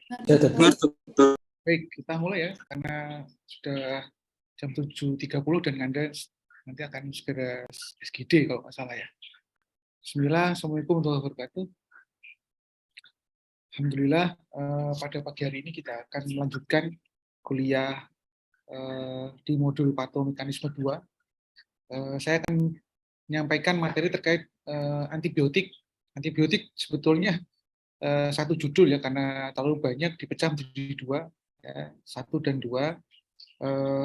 Ya, dokter. Baik, kita mulai ya, karena sudah jam 7.30 dan Anda nanti akan segera SGD kalau nggak salah ya. Bismillah, Assalamualaikum warahmatullahi wabarakatuh. Alhamdulillah, pada pagi hari ini kita akan melanjutkan kuliah di modul patomekanisme 2. Saya akan menyampaikan materi terkait antibiotik. Antibiotik sebetulnya satu judul ya, karena terlalu banyak dipecah menjadi dua, ya, 1 dan 2.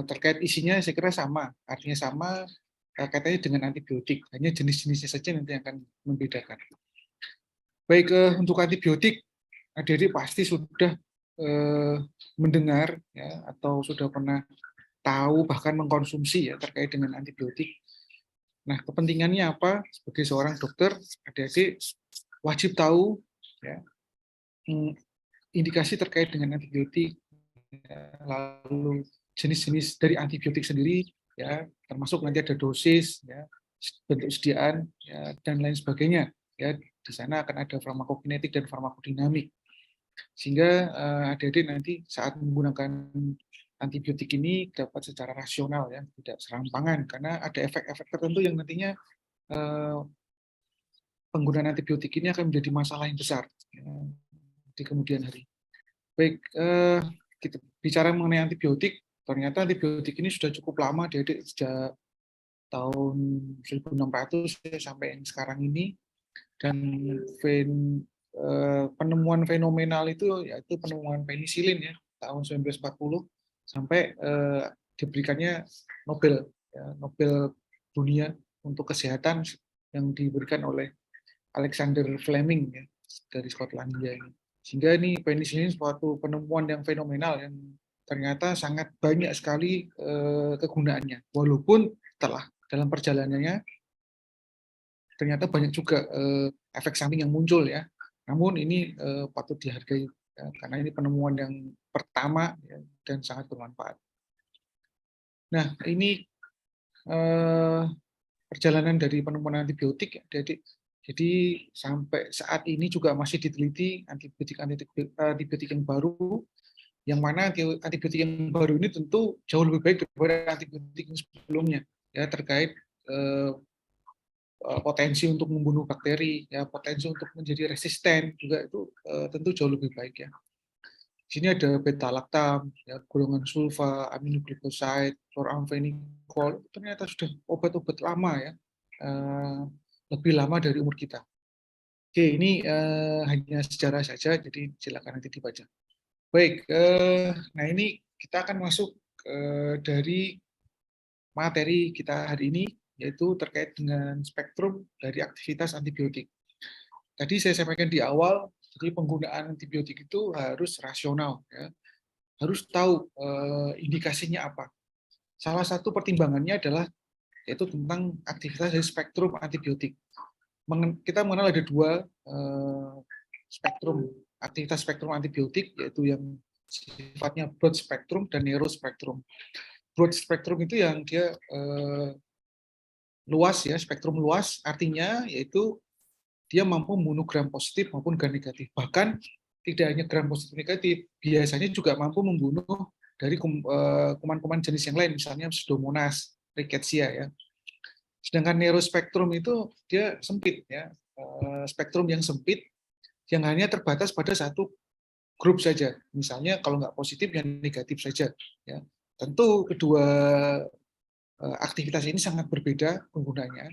Terkait isinya saya kira sama, artinya sama, kaitannya dengan antibiotik, hanya jenis-jenisnya saja nanti akan membedakan. Baik, untuk antibiotik, adik-adik pasti sudah mendengar ya, atau sudah pernah tahu bahkan mengkonsumsi ya terkait dengan antibiotik. Nah, kepentingannya apa? Sebagai seorang dokter, adik-adik wajib tahu ya, indikasi terkait dengan antibiotik, ya, lalu jenis-jenis dari antibiotik sendiri, ya, termasuk nanti ada dosis, ya, bentuk sediaan, ya, dan lain sebagainya. Ya, di sana akan ada farmakokinetik dan farmakodinamik. Sehingga adik-adik nanti saat menggunakan antibiotik ini dapat secara rasional, ya, tidak serampangan, karena ada efek-efek tertentu yang nantinya penggunaan antibiotik ini akan menjadi masalah yang besar ya, di kemudian hari. Baik, kita bicara mengenai antibiotik, ternyata antibiotik ini sudah cukup lama, Adik, sejak tahun 1600 sampai yang sekarang ini, dan penemuan fenomenal itu yaitu penemuan penisilin ya, tahun 1940 sampai diberikannya Nobel, ya, Nobel dunia untuk kesehatan yang diberikan oleh Alexander Fleming ya, dari Skotlandia ini. Sehingga ini penisilin suatu penemuan yang fenomenal yang ternyata sangat banyak sekali kegunaannya. Walaupun setelah dalam perjalanannya ternyata banyak juga efek samping yang muncul ya. Namun ini patut dihargai ya, karena ini penemuan yang pertama ya, dan sangat bermanfaat. Nah, ini perjalanan dari penemuan antibiotik ya, jadi sampai saat ini juga masih diteliti antibiotik yang baru, yang mana antibiotik yang baru ini tentu jauh lebih baik daripada antibiotik yang sebelumnya ya, terkait potensi untuk membunuh bakteri, ya, potensi untuk menjadi resisten juga itu tentu jauh lebih baik ya. Di sini ada beta-lactam, ya, golongan sulfa, aminoglycoside, chloramphenicol, ternyata sudah obat-obat lama ya, lebih lama dari umur kita. Oke, ini hanya sejarah saja, jadi silakan nanti dibaca. Baik, nah ini kita akan masuk dari materi kita hari ini, yaitu terkait dengan spektrum dari aktivitas antibiotik. Tadi saya sampaikan di awal, jadi penggunaan antibiotik itu harus rasional, ya. Harus tahu indikasinya apa. Salah satu pertimbangannya adalah yaitu tentang aktivitas dari spektrum antibiotik. Kita mengenal ada dua spektrum, aktivitas spektrum antibiotik, yaitu yang sifatnya broad spectrum dan narrow spectrum. Broad spectrum itu yang dia luas ya, spektrum luas, artinya yaitu dia mampu membunuh gram positif maupun gram negatif. Bahkan tidak hanya gram positif negatif, biasanya juga mampu membunuh dari kuman-kuman jenis yang lain, misalnya Pseudomonas, Rickettsia ya. Sedangkan narrow spectrum itu dia sempit ya, spektrum yang sempit yang hanya terbatas pada satu grup saja. Misalnya kalau nggak positif yang negatif saja ya. Tentu kedua aktivitas ini sangat berbeda penggunanya.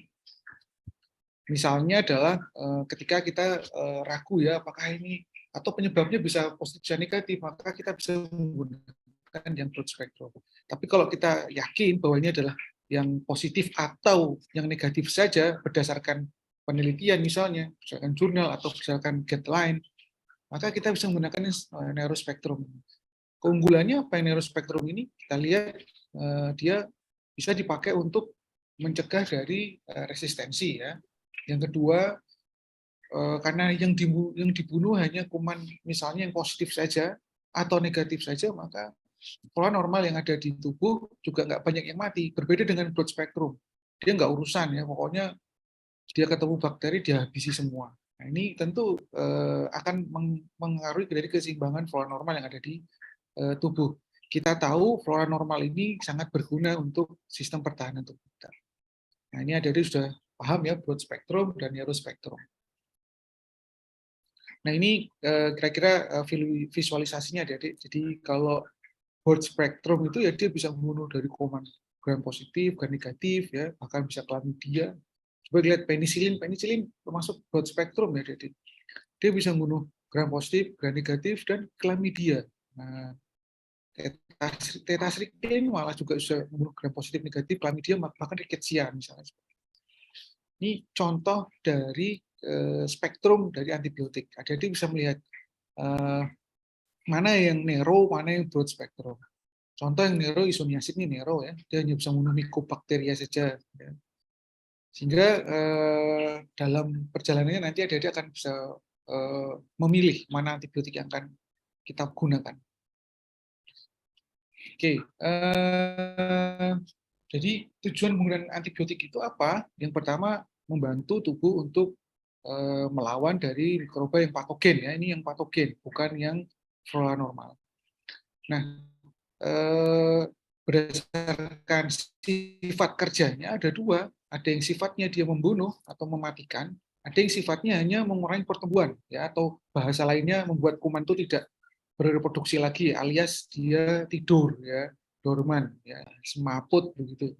Misalnya adalah ketika kita ragu ya apakah ini atau penyebabnya bisa positif dan negatif, maka kita bisa menggunakan yang broad spectrum. Tapi kalau kita yakin bahwa ini adalah yang positif atau yang negatif saja berdasarkan penelitian misalnya, misalkan jurnal atau misalkan guideline, maka kita bisa menggunakan narrow spectrum. Keunggulannya apa yang narrow spectrum ini? Kita lihat dia bisa dipakai untuk mencegah dari resistensi ya. Yang kedua, karena yang dibunuh hanya kuman misalnya yang positif saja atau negatif saja, maka pola normal yang ada di tubuh juga nggak banyak yang mati. Berbeda dengan broad spectrum, dia nggak urusan ya, pokoknya dia ketemu bakteri dia habisi semua. Nah, ini tentu akan mengaruhi dari keseimbangan flora normal yang ada di tubuh. Kita tahu flora normal ini sangat berguna untuk sistem pertahanan tubuh kita. Nah, ini ada sudah paham ya broad spectrum dan narrow spectrum. Nah, ini kira-kira visualisasinya, Adik. Jadi kalau broad spectrum itu ya dia bisa membunuh dari kuman gram positif, gram negatif, ya bahkan bisa chlamydia. Coba lihat penisilin termasuk broad spectrum ya, Adik. Dia bisa membunuh gram positif, gram negatif, dan chlamydia. Nah, tetracycline malah juga bisa membunuh gram positif, negatif, chlamydia, bahkan rickettsia misalnya. Ini contoh dari spektrum dari antibiotik. Jadi bisa melihat mana yang narrow, mana yang broad spectrum. Contoh yang narrow, isoniazid ini narrow ya, dia hanya bisa membunuh mycobacteria saja. Ya. Sehingga dalam perjalanannya nanti adik-adik akan bisa memilih mana antibiotik yang akan kita gunakan. Oke, jadi tujuan penggunaan antibiotik itu apa? Yang pertama, membantu tubuh untuk melawan dari mikroba yang patogen ya. Ini yang patogen, bukan yang flora normal. Nah, berdasarkan sifat kerjanya ada dua. Ada yang sifatnya dia membunuh atau mematikan, ada yang sifatnya hanya mengurangi pertumbuhan ya, atau bahasa lainnya membuat kuman itu tidak bereproduksi lagi, alias dia tidur ya, dorman ya, semaput begitu.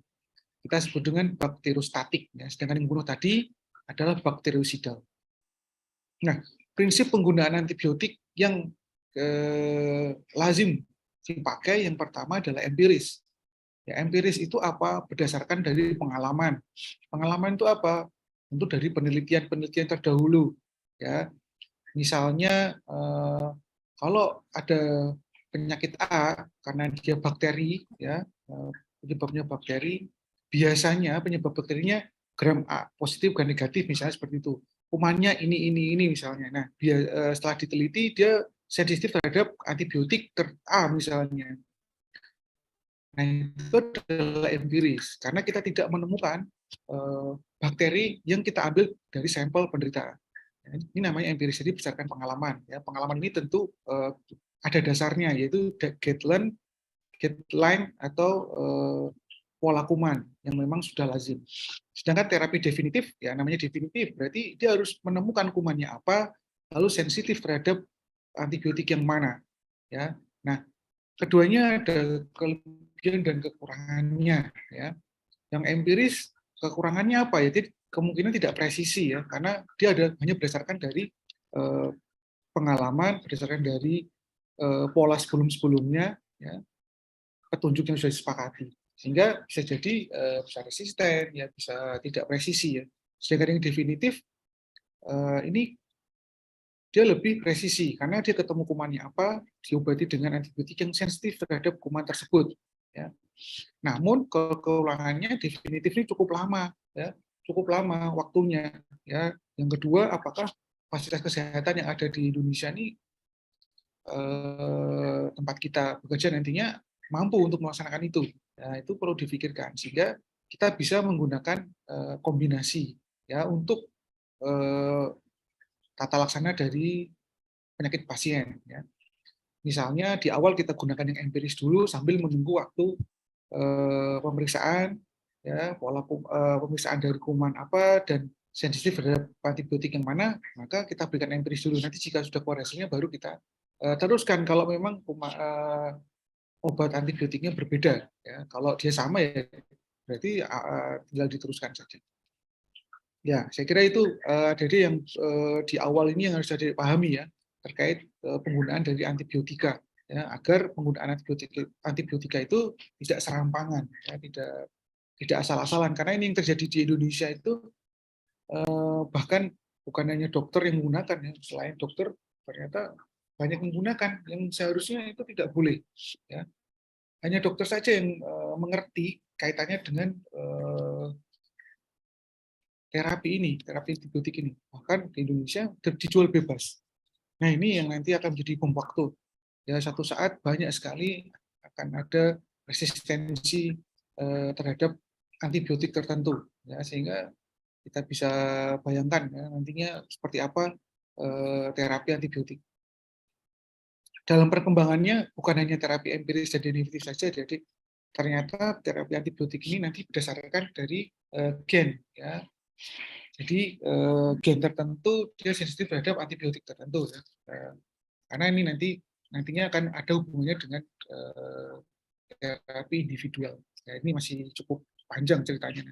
Kita sebut dengan bakteriostatik ya. Sedangkan yang membunuh tadi adalah bakteriosidal. Nah, prinsip penggunaan antibiotik yang lazim dipakai yang pertama adalah empiris. Ya, empiris itu apa? Berdasarkan dari pengalaman. Pengalaman itu apa? Tentu dari penelitian-penelitian terdahulu. Ya, misalnya kalau ada penyakit A karena dia bakteri, ya penyebabnya bakteri, biasanya penyebab bakterinya gram A positif, gram negatif, misalnya seperti itu. Kumannya ini misalnya. Nah, setelah diteliti dia sensitif terhadap antibiotik A misalnya. Nah, itu adalah empiris karena kita tidak menemukan bakteri yang kita ambil dari sampel penderita. Ini namanya empiris, jadi berdasarkan pengalaman. Ya, pengalaman ini tentu ada dasarnya, yaitu guideline atau pola kuman yang memang sudah lazim. Sedangkan terapi definitif, ya namanya definitif, berarti dia harus menemukan kumannya apa, lalu sensitif terhadap antibiotik yang mana. Ya, nah keduanya ada kelebihan dan kekurangannya. Ya, yang empiris kekurangannya apa ya? Jadi kemungkinan tidak presisi ya, karena dia hanya berdasarkan dari pengalaman, berdasarkan dari pola sebelum-sebelumnya, ya, petunjuk yang sudah disepakati. Sehingga bisa jadi bisa resisten, ya bisa tidak presisi ya. Sedangkan yang definitif ini dia lebih presisi karena dia ketemu kumannya apa, diobati dengan antibiotik yang sensitif terhadap kuman tersebut. Ya. Namun keulangannya definitif ini cukup lama, ya, cukup lama waktunya. Ya. Yang kedua, apakah fasilitas kesehatan yang ada di Indonesia ini tempat kita bekerja nantinya mampu untuk melaksanakan itu. Nah, itu perlu difikirkan sehingga kita bisa menggunakan kombinasi ya untuk tata laksana dari penyakit pasien. Ya. Misalnya di awal kita gunakan yang empiris dulu sambil menunggu waktu pemeriksaan, ya pola pemeriksaan dari kuman apa dan sensitif terhadap antibiotik yang mana, maka kita berikan empiris dulu. Nanti jika sudah keluar hasilnya baru kita teruskan kalau memang obat antibiotiknya berbeda. Ya. Kalau dia sama ya berarti tinggal diteruskan saja. Ya, saya kira itu jadi yang di awal ini yang harus dipahami ya terkait penggunaan dari antibiotika ya agar penggunaan antibiotika itu tidak serampangan ya tidak asal-asalan karena ini yang terjadi di Indonesia itu bahkan bukan hanya dokter yang menggunakan ya selain dokter ternyata banyak menggunakan yang seharusnya itu tidak boleh ya hanya dokter saja yang mengerti kaitannya dengan terapi antibiotik ini. Bahkan di Indonesia dijual bebas. Nah ini yang nanti akan menjadi bom waktu. Ya satu saat banyak sekali akan ada resistensi terhadap antibiotik tertentu. Ya sehingga kita bisa bayangkan ya, nantinya seperti apa terapi antibiotik. Dalam perkembangannya bukan hanya terapi empiris dan derivatif saja, jadi ternyata terapi antibiotik ini nanti berdasarkan dari gen ya. Jadi gen tertentu dia sensitif terhadap antibiotik tertentu ya. Karena ini nantinya akan ada hubungannya dengan terapi individual. Ya, ini masih cukup panjang ceritanya.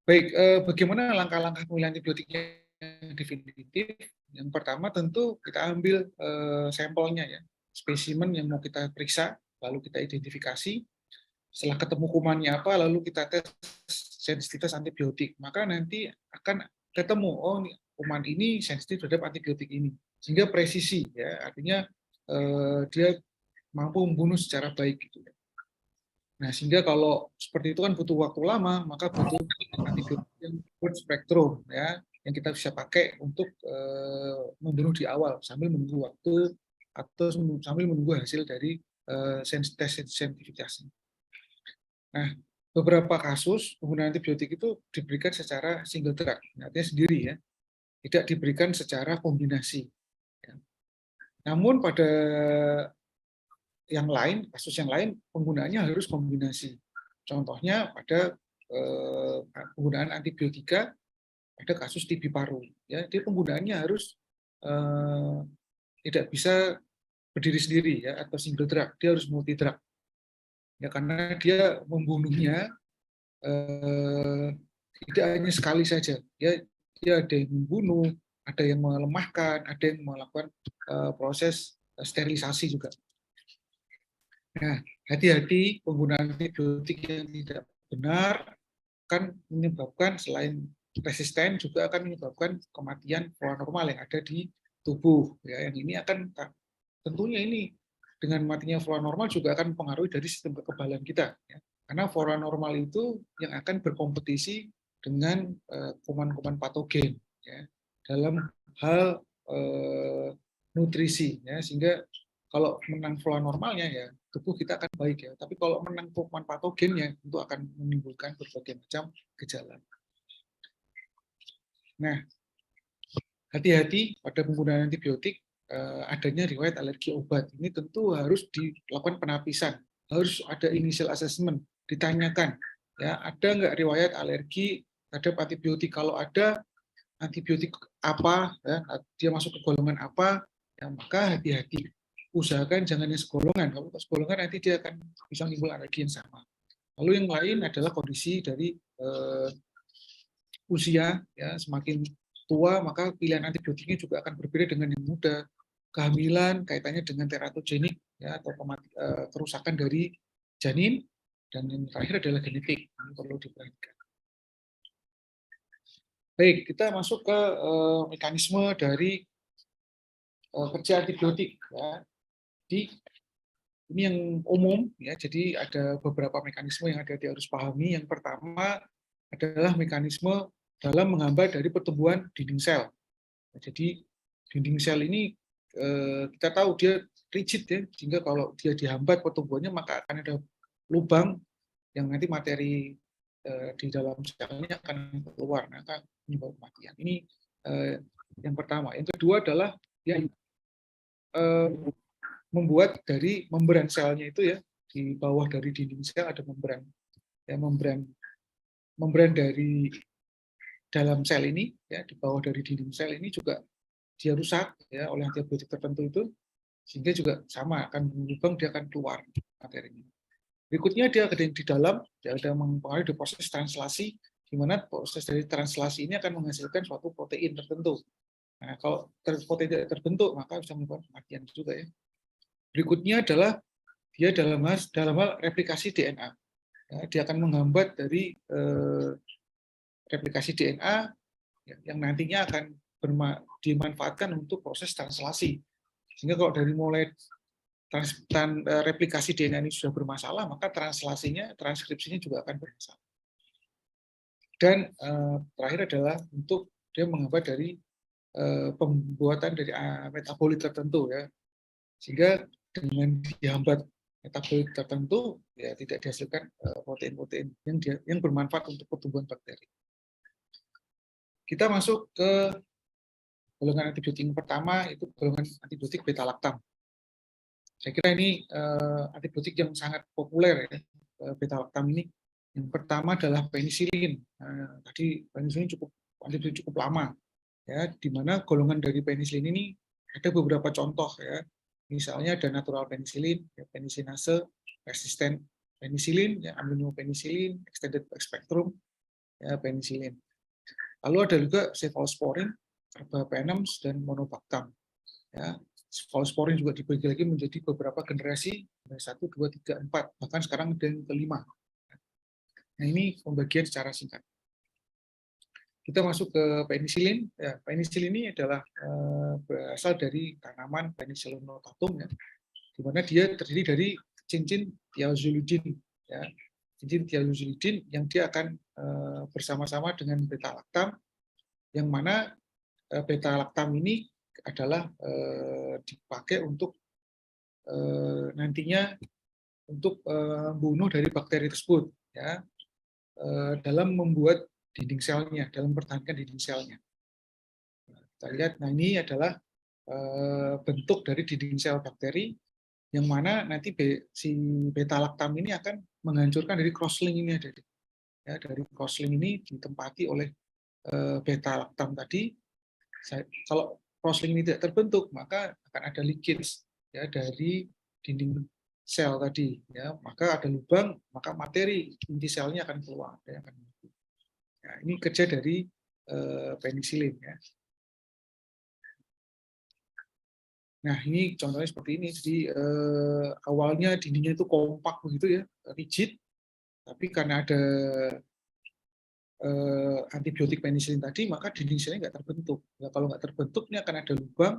Baik, bagaimana langkah-langkah pemilihan antibiotiknya yang definitif? Yang pertama tentu kita ambil sampelnya ya, spesimen yang mau kita periksa, lalu kita identifikasi. Setelah ketemu kumannya apa, lalu kita tes sensitivitas antibiotik. Maka nanti akan ketemu, oh kuman ini sensitif terhadap antibiotik ini. Sehingga presisi, ya artinya dia mampu membunuh secara baik gitu. Nah, sehingga kalau seperti itu kan butuh waktu lama, maka butuh antibiotik yang broad spectrum ya, yang kita bisa pakai untuk membunuh di awal sambil menunggu waktu atau sambil menunggu hasil dari tes sensitivitasnya. Nah, beberapa kasus penggunaan antibiotik itu diberikan secara single drug, artinya sendiri ya, tidak diberikan secara kombinasi. Ya. Namun pada yang lain, kasus yang lain penggunaannya harus kombinasi. Contohnya pada penggunaan antibiotika pada kasus TB paru, ya, dia penggunaannya harus tidak bisa berdiri sendiri ya atau single drug, dia harus multi drug. Ya karena dia membunuhnya tidak hanya sekali saja, ya dia ada yang membunuh, ada yang melemahkan, ada yang melakukan proses sterilisasi juga. Nah, hati-hati penggunaan antibiotik yang tidak benar akan menyebabkan selain resisten juga akan menyebabkan kematian flora normal yang ada di tubuh. Ya, yang ini akan tentunya ini dengan matinya flora normal juga akan mempengaruhi dari sistem kekebalan kita. Ya. Karena flora normal itu yang akan berkompetisi dengan kuman-kuman patogen ya, dalam hal nutrisi, ya, sehingga kalau menang flora normalnya ya tubuh kita akan baik ya. Tapi kalau menang kuman patogennya itu akan menimbulkan berbagai macam gejala. Nah, hati-hati pada penggunaan antibiotik adanya riwayat alergi obat. Ini tentu harus dilakukan penapisan, harus ada initial assessment, ditanyakan ya ada nggak riwayat alergi terhadap antibiotik. Kalau ada antibiotik apa, ya, dia masuk ke golongan apa, ya maka hati-hati. Usahakan jangan yang segolongan. Kalau segolongan nanti dia akan bisa menimbul alergi yang sama. Lalu yang lain adalah kondisi dari usia, ya semakin tua maka pilihan antibiotiknya juga akan berbeda dengan yang muda. Kehamilan kaitannya dengan teratogenik ya atau kerusakan dari janin, dan yang terakhir adalah genetik. Ini perlu diperhatikan. Baik, kita masuk ke mekanisme dari kerja antibiotik ya. Ini yang umum ya, jadi ada beberapa mekanisme yang dia harus pahami. Yang pertama adalah mekanisme dalam menghambat dari pertumbuhan dinding sel. Jadi dinding sel ini kita tahu dia rigid ya, sehingga kalau dia dihambat pertumbuhannya maka akan ada lubang yang nanti materi di dalam selnya akan keluar, maka menyebabkan kematian. Ini yang pertama. Yang kedua adalah dia membuat dari membran selnya itu ya, di bawah dari dinding sel ada membran. Ya, membran dari dalam sel ini ya, di bawah dari dinding sel ini juga dia rusak ya oleh antibiotik tertentu itu, sehingga juga sama akan berlubang, dia akan keluar materinya. Berikutnya dia ada yang di dalam, dia ada mempengaruhi di proses translasi, di mana proses dari translasi ini akan menghasilkan suatu protein tertentu. Nah, kalau protein tidak terbentuk maka bisa menyebabkan kematian juga ya. Berikutnya adalah dia dalam hal replikasi DNA. Ya, dia akan menghambat dari replikasi DNA yang nantinya akan dimanfaatkan untuk proses translasi. Sehingga kalau dari mulai replikasi DNA ini sudah bermasalah, maka transkripsinya juga akan bermasalah. Dan terakhir adalah untuk dia menghambat dari pembuatan dari metabolit tertentu ya, sehingga dengan dihambat metabolit tertentu ya tidak dihasilkan protein-protein yang bermanfaat untuk pertumbuhan bakteri. kita masuk ke golongan antibiotik yang pertama, itu golongan antibiotik beta-laktam. Saya kira ini antibiotik yang sangat populer ya, beta-laktam ini. Yang pertama adalah penisilin. Tadi penisilin antibiotik cukup lama, ya, di mana golongan dari penisilin ini ada beberapa contoh ya. Misalnya ada natural penicillin, ya, penisilinase, resisten penicillin, ya, aminopenicillin, extended spectrum, ya, penicillin. Lalu ada juga cephalosporin, carbapenems, dan monobactam. Ya, cephalosporin juga dibagi lagi menjadi beberapa generasi, 1, 2, 3, 4, bahkan sekarang ada yang kelima. Nah, ini pembagian secara singkat. Kita masuk ke penisilin. Ya, penisilin ini adalah berasal dari tanaman Penicillium notatum, ya, di mana dia terdiri dari cincin thiazolidin, ya, cincin thiazolidin yang dia akan bersama-sama dengan beta-laktam, yang mana beta-laktam ini adalah dipakai untuk nantinya untuk membunuh dari bakteri tersebut, ya, dalam membuat dinding selnya, dalam mempertahankan dinding selnya. Kita lihat, nah ini adalah bentuk dari dinding sel bakteri, yang mana nanti si beta-laktam ini akan menghancurkan dari crosslink ini ada. Ya, dari crosslink ini ditempati oleh beta-laktam tadi. Kalau crosslink ini tidak terbentuk, maka akan ada leakage, ya, dari dinding sel tadi, ya, maka ada lubang, maka materi inti selnya akan keluar, ya, akan. Nah, ini kerja dari penisilin, ya. Nah, ini contohnya seperti ini. Jadi awalnya dindingnya itu kompak begitu, ya, rigid, tapi karena ada antibiotik penisilin tadi, maka dinding selnya nggak terbentuk. Ya, kalau nggak terbentuk, ini akan ada lubang,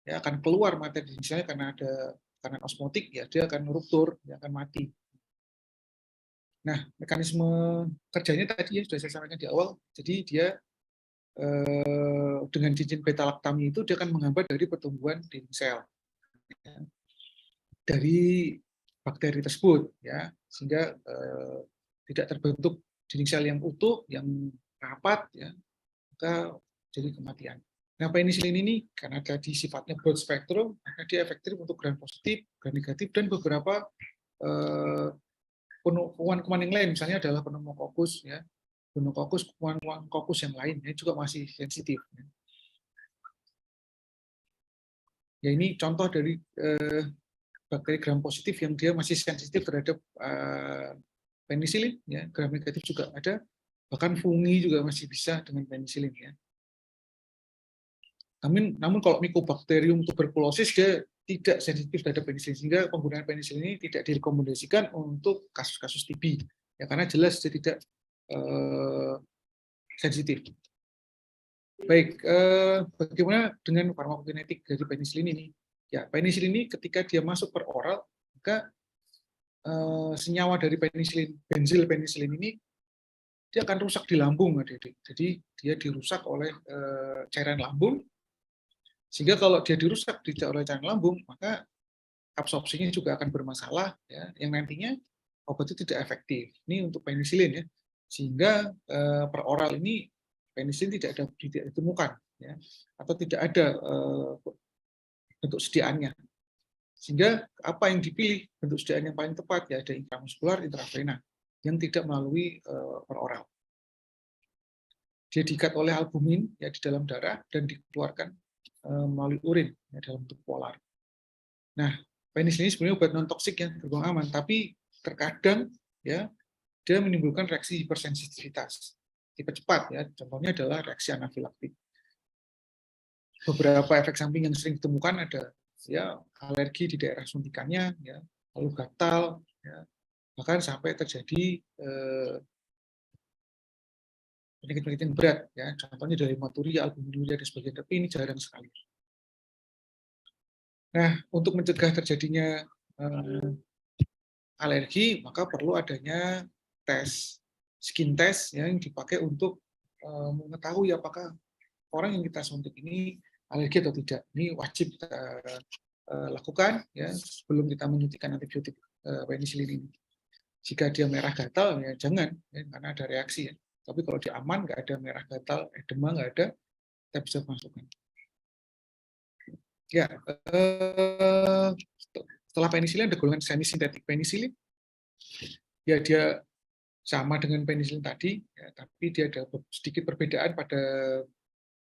ya, akan keluar materi dinding selnya karena ada tekanan osmotik, ya, dia akan ruptur, dia akan mati. Nah, mekanisme kerjanya tadi ya sudah saya sampaikan di awal. Jadi dia dengan cincin beta-laktam itu dia akan menghambat dari pertumbuhan dinding sel, ya, dari bakteri tersebut, ya, sehingga tidak terbentuk dinding sel yang utuh, yang rapat, ya, maka jadi kematian. Nah, penisilin ini karena tadi sifatnya broad spectrum, maka dia efektif untuk gram positif, gram negatif, dan beberapa kuman-kuman yang lain, misalnya adalah pneumococcus, ya, pneumococcus, kuman-kuman kokus yang lain, ini juga masih sensitif. Ya, ini contoh dari bakteri gram positif yang dia masih sensitif terhadap penisilin, ya, gram negatif juga ada, bahkan fungi juga masih bisa dengan penisilin, ya. Namun kalau Mycobacterium tuberculosis dia tidak sensitif terhadap penisilin, sehingga penggunaan penisilin ini tidak direkomendasikan untuk kasus-kasus TB, ya, karena jelas dia tidak sensitif. Baik, bagaimana dengan farmakokinetik dari penisilin ini? Ya, penisilin ini ketika dia masuk per oral, maka senyawa dari penisilin, benzil penisilin ini, dia akan rusak di lambung, adik-adik. Jadi dia dirusak oleh cairan lambung, sehingga kalau dia dirusak oleh cairan lambung, maka absorpsinya juga akan bermasalah, ya, yang nantinya obat itu tidak efektif. Ini untuk penisilin, ya, sehingga per oral ini penisilin tidak ditemukan, ya, atau tidak ada bentuk sediaannya. Sehingga apa yang dipilih bentuk sediaan yang paling tepat, ya, ada intramuskular, intravena, yang tidak melalui per oral. Dia diikat oleh albumin, ya, di dalam darah dan dikeluarkan melalui urin, ya, dalam bentuk polar. Nah, penisilin ini sebenarnya obat non toksik yang tergolong aman, tapi terkadang, ya, dia menimbulkan reaksi hipersensitivitas tipe cepat, ya. Contohnya adalah reaksi anafilaktik. Beberapa efek samping yang sering ditemukan ada, ya, alergi di daerah suntikannya, ya, lalu gatal, ya, bahkan sampai terjadi penyakit-penyakit yang berat, ya, contohnya dari hematuria, albuminuria, dan sebagainya, tapi ini jarang sekali. Nah, untuk mencegah terjadinya alergi, maka perlu adanya tes, skin test, ya, yang dipakai untuk mengetahui apakah orang yang kita suntik ini alergi atau tidak. Ini wajib kita lakukan, ya, sebelum kita menyuntikkan antibiotik penisilin ini. Jika dia merah gatal, ya jangan, ya, karena ada reaksi, ya. Tapi kalau dia aman, nggak ada merah gatal, edema nggak ada, kita bisa masukkan. Ya, setelah penisilin ada golongan semi-sintetik penisilin. Ya, dia sama dengan penisilin tadi, ya, tapi dia ada sedikit perbedaan pada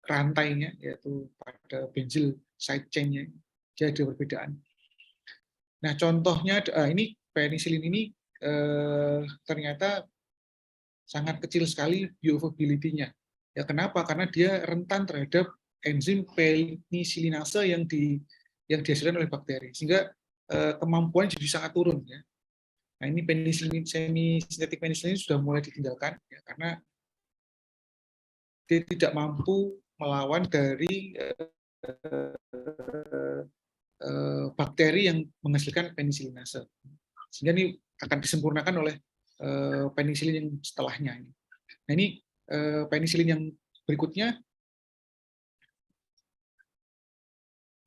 rantainya, yaitu pada benzyl side chain-nya. Dia ada perbedaan. Nah, contohnya ini penisilin ini ternyata sangat kecil sekali bioavailability-nya. Ya, kenapa? Karena dia rentan terhadap enzim penisilinase yang dihasilkan oleh bakteri, sehingga kemampuan jadi sangat turun. Ya. Nah, ini penisilin semi-sintetik penisilin sudah mulai ditinggalkan, ya, karena dia tidak mampu melawan dari bakteri yang menghasilkan penisilinase. Sehingga ini akan disempurnakan oleh penisilin yang setelahnya. Nah, ini penisilin yang berikutnya,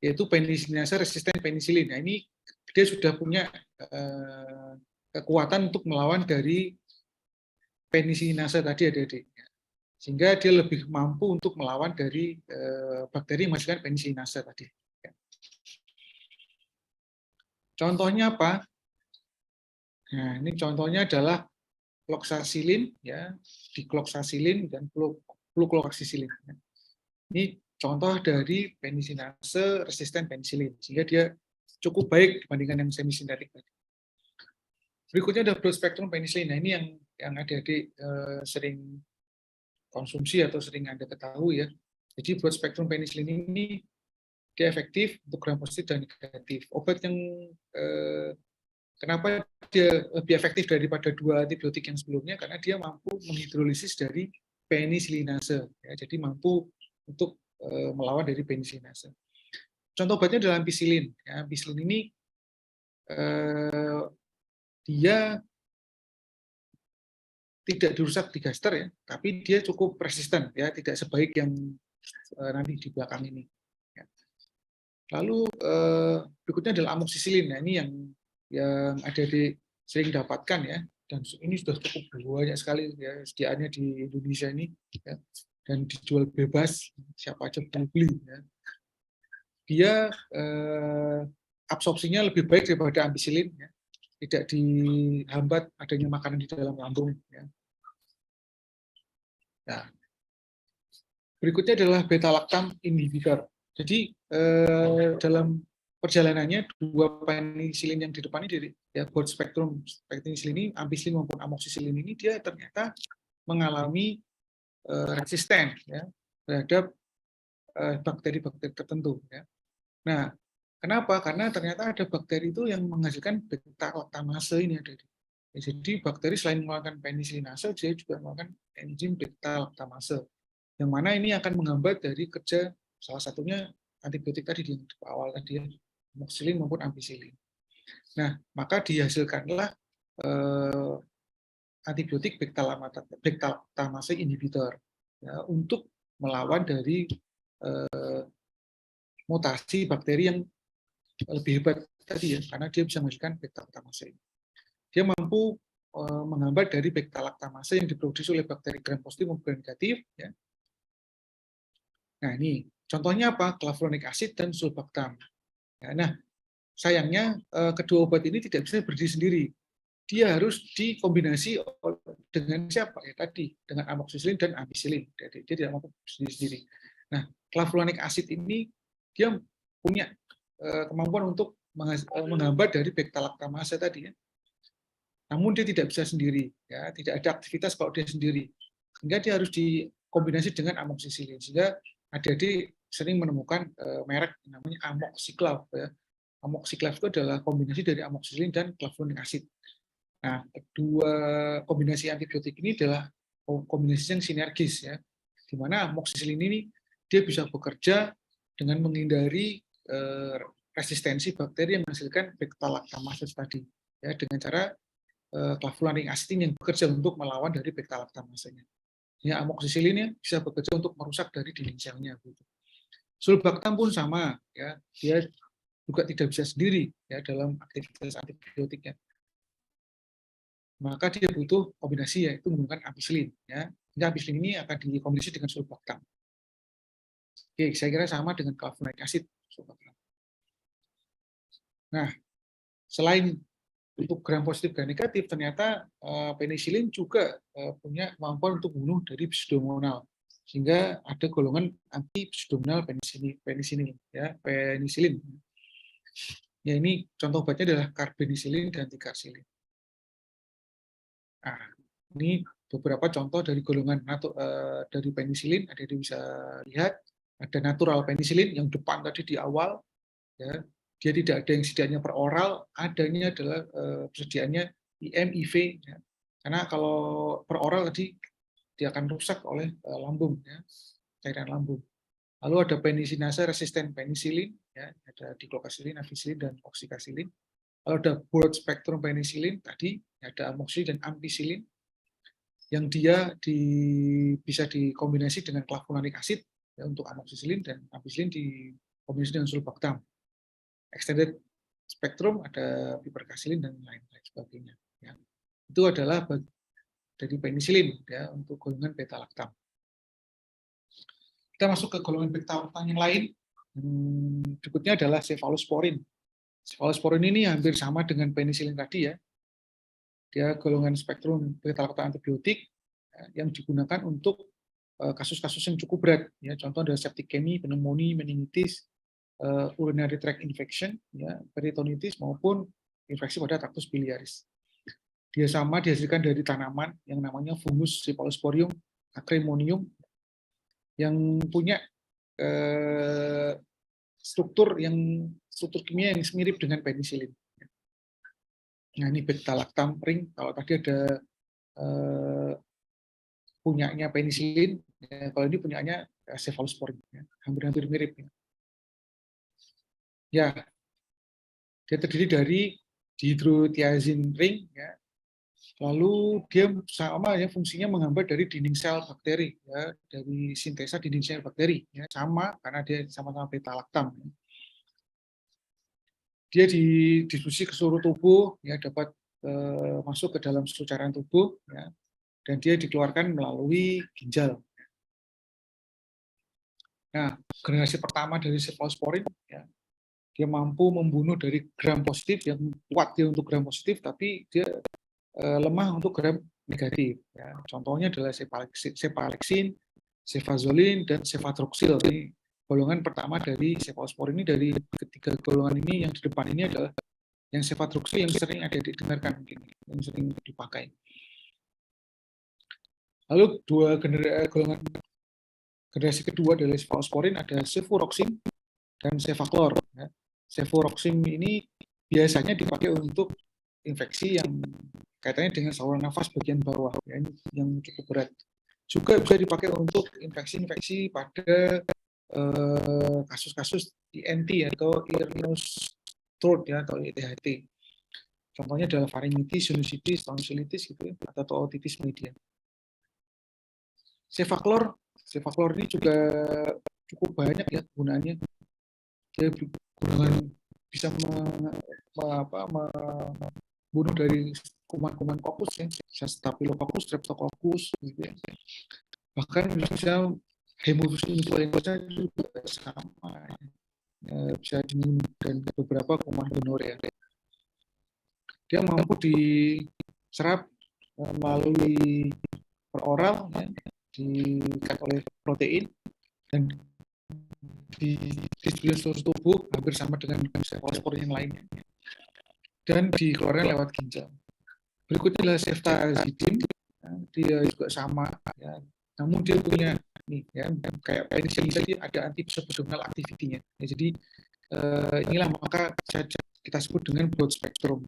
yaitu penisilinase resisten penisilin. Nah, ini dia sudah punya kekuatan untuk melawan dari penisilinase tadi, adik-adik. Sehingga dia lebih mampu untuk melawan dari bakteri yang menghasilkan penisilinase tadi. Contohnya apa? Nah, ini contohnya adalah kloxacillin, ya, dikloxacillin dan flucloxacillin. Ini contoh dari penisilinase resisten penisilin, sehingga dia cukup baik dibandingkan yang semi-sintetik tadi. Berikutnya ada broad spectrum penisilin. Nah, ini yang adik-adik sering konsumsi atau sering Anda ketahui, ya. Jadi broad spectrum penisilin ini dia efektif untuk gram positif dan negatif. Obat yang kenapa dia lebih efektif daripada dua antibiotik yang sebelumnya? Karena dia mampu menghidrolisis dari penisilinase, ya, jadi mampu untuk melawan dari penisilinase. Contoh obatnya adalah ampicillin. Ya, ampicillin ini dia tidak dirusak di gaster, ya, tapi dia cukup resisten, ya, tidak sebaik yang nanti di belakang ini. Ya. Lalu berikutnya adalah amoxicillin. Nah, ini yang ada di sering dapatkan, ya, dan ini sudah cukup banyak sekali, ya, sediaannya di Indonesia ini, ya, dan dijual bebas, siapa aja beli, ya. Dia absorpsinya lebih baik daripada ampicillin, ya. Tidak dihambat adanya makanan di dalam lambung, ya. Nah, berikutnya adalah beta-lactam inhibitor. Jadi dalam perjalanannya dua penisilin yang di depan ini, ya, broad spectrum penisilin ini, ampicillin maupun amoxicillin ini, dia ternyata mengalami resisten, ya, terhadap bakteri-bakteri tertentu. Ya. Nah, kenapa? Karena ternyata ada bakteri itu yang menghasilkan beta-lactamase ini. Ya, jadi bakteri selain mengeluarkan penisilinase, dia juga mengeluarkan enzim beta-lactamase, yang mana ini akan menghambat dari kerja salah satunya antibiotik tadi di awal tadi, ya, amoxicillin maupun ampicillin. Nah, maka dihasilkanlah antibiotik beta-lactamase inhibitor, ya, untuk melawan dari mutasi bakteri yang lebih hebat tadi, ya, karena dia bisa menghasilkan beta-lactamase. Dia mampu menghambat dari beta-lactamase yang diproduksi oleh bakteri gram positif maupun gram negatif, ya. Nah, ini contohnya apa? Clavulanic acid dan sulbactam. Ya, nah, sayangnya kedua obat ini tidak bisa berdiri sendiri. Dia harus dikombinasi dengan siapa? Ya, tadi dengan amoxicillin dan ampicillin. Dia tidak mampu sendiri. Nah, clavulanic acid ini dia punya kemampuan untuk menghambat dari beta-lactamase tadi, ya. Namun dia tidak bisa sendiri, ya, tidak ada aktivitas kalau dia sendiri. Sehingga dia harus dikombinasi dengan amoxicillin. Sehingga adik-adik sering menemukan merek namanya amoxiclav, ya. Amoxiclav itu adalah kombinasi dari amoxicillin dan clavulanic acid. Nah, kedua kombinasi antibiotik ini adalah kombinasi yang sinergis, ya, di mana amoxicillin ini dia bisa bekerja dengan menghindari resistensi bakteri yang menghasilkan beta-lactamase tadi, ya, dengan cara clavulanic acid yang bekerja untuk melawan dari beta-lactamase-nya. Ya, amoxicillin bisa bekerja untuk merusak dari dinding selnya. Sulbactam pun sama, ya, dia juga tidak bisa sendiri, ya, dalam aktivitas antibiotiknya. Maka dia butuh kombinasi, yaitu menggunakan ampicillin, ya. Ampicillin ini akan dikombinasi dengan sulbactam. Oke, saya kira sama dengan clavulanic acid. Nah, selain untuk gram positif gram negatif, ternyata penisilin juga punya kemampuan untuk bunuh dari pseudomonal, sehingga ada golongan anti pseudomonal penisilin, ya, penisilin. Ya, ini contoh obatnya adalah karbenisilin dan tikarsilin. Nah, ini beberapa contoh dari golongan dari penisilin. Ada yang bisa lihat, ada natural penisilin yang depan tadi di awal, ya. Dia tidak ada yang sediaannya per oral, adanya adalah persediaannya IM, IV, ya. Karena kalau per oral tadi dia akan rusak oleh lambung, ya, cairan lambung. Lalu ada penisinase resisten penisilin, ya, ada diklokasilin, ampicillin, dan oxykasilin. Lalu ada broad spectrum penisilin, tadi ada amoxicillin dan ampicillin, yang dia bisa dikombinasi dengan clavulanic acid, ya, untuk amoxicillin, dan ampicillin dikombinasi dengan sulbactam. Extended spektrum ada piperkasilin dan lain sebagainya. Ya. Itu adalah dari penisilin, ya, untuk golongan beta lactam. Kita masuk ke golongan beta lactam yang lain. Berikutnya adalah cephalosporin. Cephalosporin ini hampir sama dengan penisilin tadi, ya. Dia golongan spektrum beta lactam antibiotik, ya, yang digunakan untuk kasus-kasus yang cukup berat. Ya. Contoh adalah septicemia, pneumonia, meningitis, urinary tract infection, ya, peritonitis, maupun infeksi pada traktus biliaris. Dia sama dihasilkan dari tanaman yang namanya Fungus Cephalosporium acremonium, yang punya struktur kimia yang mirip dengan penisilin. Nah, ini beta lactam ring. Kalau tadi ada punyanya penisilin, ya, kalau ini punyanya cephalosporin, ya, hampir-hampir mirip. Ya, dia terdiri dari dihidrotiazin ring, ya. Lalu dia sama, ya, fungsinya menghambat dari dinding sel bakteri, ya, dari sintesa dinding sel bakteri, ya, sama karena dia sama-sama beta lactam. Ya. Dia didistribusi ke seluruh tubuh, ya, dapat masuk ke dalam seluruh cairan tubuh, ya, dan dia dikeluarkan melalui ginjal. Nah, generasi pertama dari cephalosporin, ya, dia mampu membunuh dari gram positif, yang kuat dia untuk gram positif, tapi dia lemah untuk gram negatif. Ya. Contohnya adalah cefalexin, cefazolin, dan cefatroxil. Ini golongan pertama dari cephalosporin. Ini dari ketiga golongan ini, yang di depan ini adalah yang cefatroxil yang sering ada didengarkan, yang sering dipakai. Lalu dua golongan generasi kedua dari cephalosporin ada cefuroxim dan cefaclor. Ya. Cefuroxim ini biasanya dipakai untuk infeksi yang kaitannya dengan saluran nafas bagian bawah, ya, yang cukup berat. Juga bisa dipakai untuk infeksi-infeksi pada kasus-kasus ENT atau ear, nose, throat, ya, atau ETHT. Contohnya adalah pharyngitis, sinusitis, tonsillitis, gitu, ya, atau otitis media. Cefaclor ini juga cukup banyak, ya, gunanya. Dia bisa membunuh dari kuman-kuman kokus, ya, Staphylococcus, Streptococcus, gitu, ya. Bahkan bisa Haemophilus influenza juga sama, ya, bisa dibunuh, dan beberapa kuman gonorea. Dia mampu diserap melalui peroral, ya, diikat oleh protein, dan di seluruh tubuh hampir sama dengan cephalosporin yang lainnya, dan dikeluarkan lewat ginjal. Berikutnya adalah ceftazidime, ya, dia juga sama, ya, namun dia punya nih, ya, kayak penisilin tadi ada anti-pseudomonal activity-nya. Ya, jadi inilah maka kita sebut dengan broad spectrum.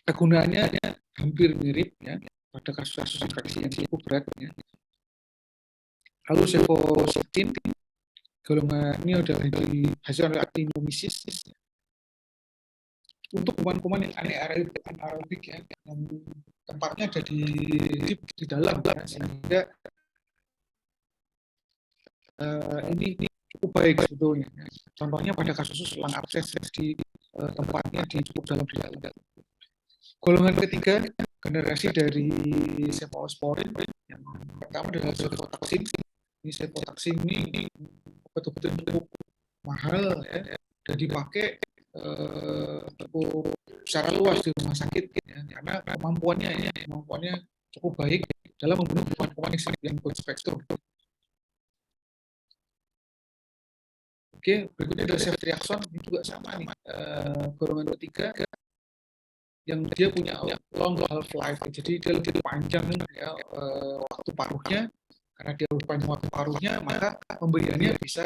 Kegunaannya hampir mirip, ya, pada kasus-kasus infeksi yang cukup berat, ya. Lalu cefoxitin, golongan ini adalah dihasilkan oleh actinomyces, untuk kuman-kuman yang anaerobik, ya, yang tempatnya ada di dalam, ya, sehingga ini cukup baik sebetulnya. Ya. Contohnya pada kasus lung abses di tempatnya cukup dalam. Golongan ketiga, generasi dari cephalosporin yang pertama adalah cefotaxim. Ini cefotaxim ini betul-betul cukup mahal ya, dan dipakai cukup secara luas di rumah sakit ya, karena kemampuannya cukup baik dalam membunuh kuman-kuman yang berspektrum. Oke, berikutnya ada ceftriaxone, ini juga sama nih, golongan ketiga yang dia punya long half life, jadi dia lebih panjang ya, waktu paruhnya. Karena dia lebih panjang waktu paruhnya, maka pemberiannya bisa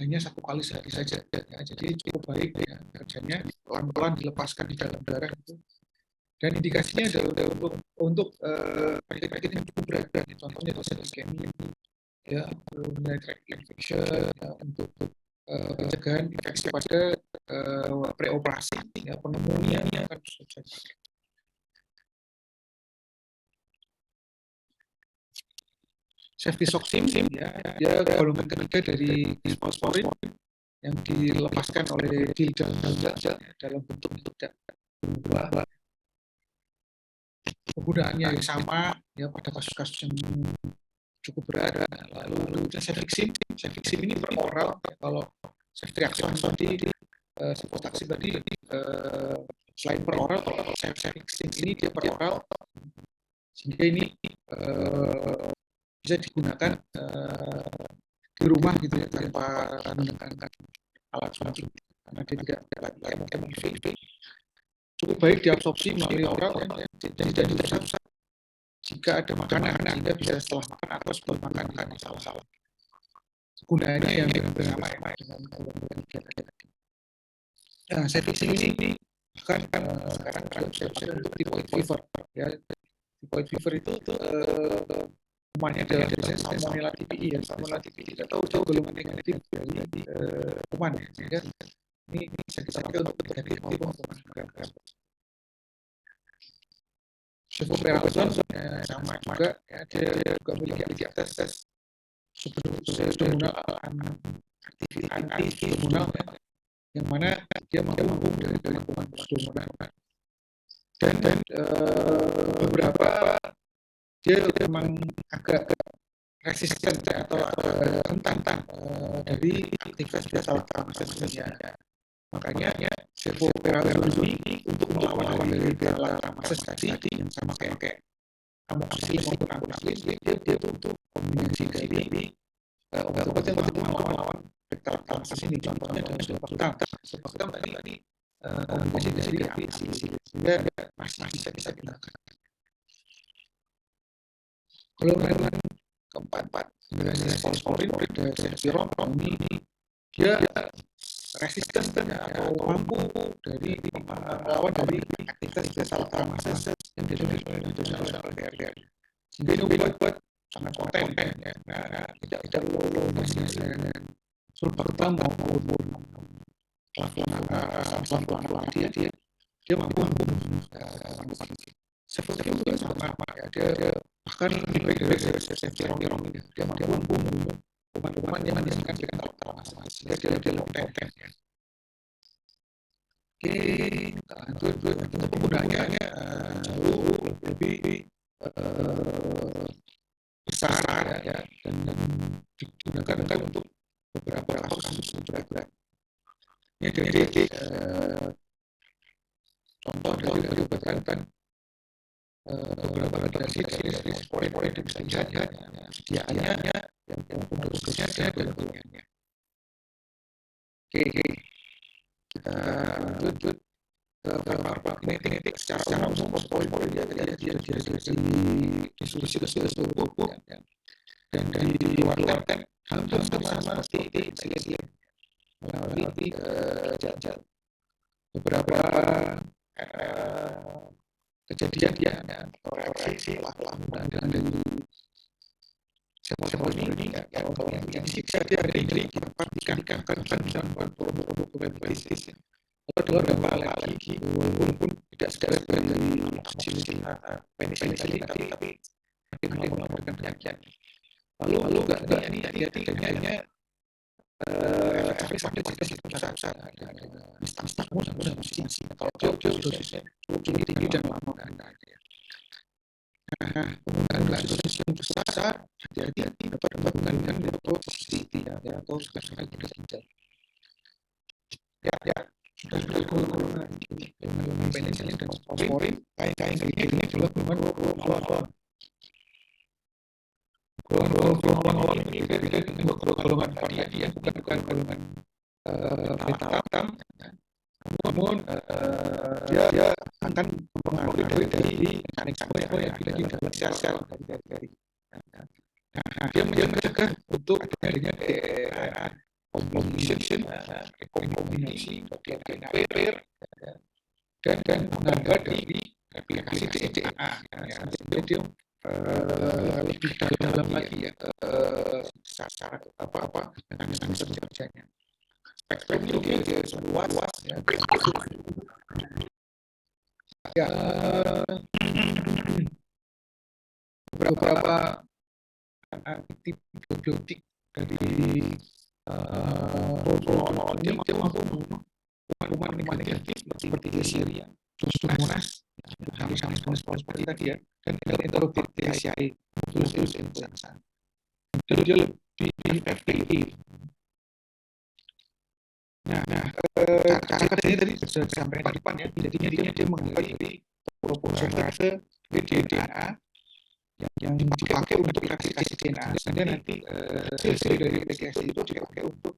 hanya 1 kali sehari saja ya, jadi cukup baik ya, kerjanya pelan-pelan dilepaskan di dalam darah itu. Dan indikasinya adalah untuk penyakit-penyakit yang cukup berat, contohnya leukemia ya, urinary tract infection ya, untuk pencegahan infeksi pada preoperasi ya, pneumonia kan bisa dipakai. Ceftriaxone ya, dia golongan ketiga dari disporin yang dilepaskan oleh ginjal dalam bentuk buah. Penggunaannya yang sama ya pada kasus-kasus yang cukup berat. Lalu cefixim ini per oral ya, kalau ceftriaxone tadi cefotaxim tadi selain per oral, kalau cefixim ini dia per oral, sehingga ini bisa digunakan di rumah gitu ya, tanpa menggunakan alat suntik, karena dia tidak mungkin cukup baik diabsorpsi melalui oral ya, dan tidak diserap jika ada makanan, sehingga bisa setelah makan atau sebelum makan salah. Gunanya yang bersama dengan nah, cefixim ini bahkan sekarang untuk typhoid fever ya. Typhoid fever itu kumannya adalah biasanya Salmonella typhi ya. Salmonella typhi tidak tahu golongan negatif dari kuman ya, sehingga ini bisa dipakai untuk negatif maupun kuman. Cefoperazone sama juga ya, dia juga memiliki tes subdominal anti-subdominal ya, yang mana dia mampu dari kuman subdominal, dan beberapa dia memang agak resisten atau rentan dari aktivitas alpha-masanya. Makanya cefoperazone ini untuk melawan dari alpha-mas tadi yang sama kayak amoxicillin maupun ampicillin, dia untuk kombinasi dari obat-obat yang mampu melawan alpha-mas ini. Contohnya adalah sulfatam tadi kombinasi dari ampicillin, sehingga masih bisa digunakan. Golongan keempat sebenarnya cephalosporin dan ceftriaxone ini dia resisten atau mampu dari melawan dari aktivitas alpha-mas yang dilakukan oleh RDA. Sehingga ini obat sangat kompeten ya. Nah, tidak kombinasi dengan sulfatam maupun flavonol dia mampu ceftriaxone juga sama ya, dia bahkan lebih baik dari ceftriaxone ya. Dia mampu membunuh kuman-kuman yang dihasilkan dengan alpha-mas, sehingga dia kompeten ya. Oke, lanjut untuk penggunaannya jauh lebih besar ya, dan digunakan untuk beberapa kasus berat. Ya, jadi contoh dari obat beberapa dari poin-poin yang bisa dilihat ya, sediaannya yang dosisnya dan kegunaannya. Oke, kita lanjut ke farmakokinetik secara umum. Poin-poin dia diskusi ke seluruh tubuh dan dikeluarkan hampir sama seperti insulin melalui beberapa kejadian atau reaksi setelah penggunaan dari cefotaxime ini ya, kalau yang disiksa dia ada ini dipastikan dan produk bisnis atau ada lagi walaupun tidak sekedar dari amoxicillin atau penicillin tapi melakukan penyakit. Lalu ini hati-hatinya efek samping besar ada nistagmus kalau dosisnya cukup tinggi dan lama. Nah, penggunaan dosis yang besar penicillin dan fosforin, kain ini adalah golongan ini beda dengan golongan tadi bukan golongan beta-lactam, namun dia akan mempengaruhi dari mekanisme yang ada di dalam sel dari. Nah, dia mencegah untuk adanya DNA combination, rekombinasi DNA pair, dan menggambar dari replikasi DNA. Sehingga dia lebih dalam lagi ya syarat apa mekanisme kerjanya. Spektrum ini dia luas ya. Beberapa antibiotik dari dia mampu membunuh kuman negatif seperti Listeria, Pseudomonas, sama seperti tadi ya, dan Enterobiacteriaceae, terus influenza. Jadi dia lebih efektif. Nah, cara kerjanya tadi sudah disampaikan di depan ya. Jadinya dia mengambil proposase DNA yang dipakai untuk replikasi DNA, sehingga nanti sel dari replikasi itu dipakai untuk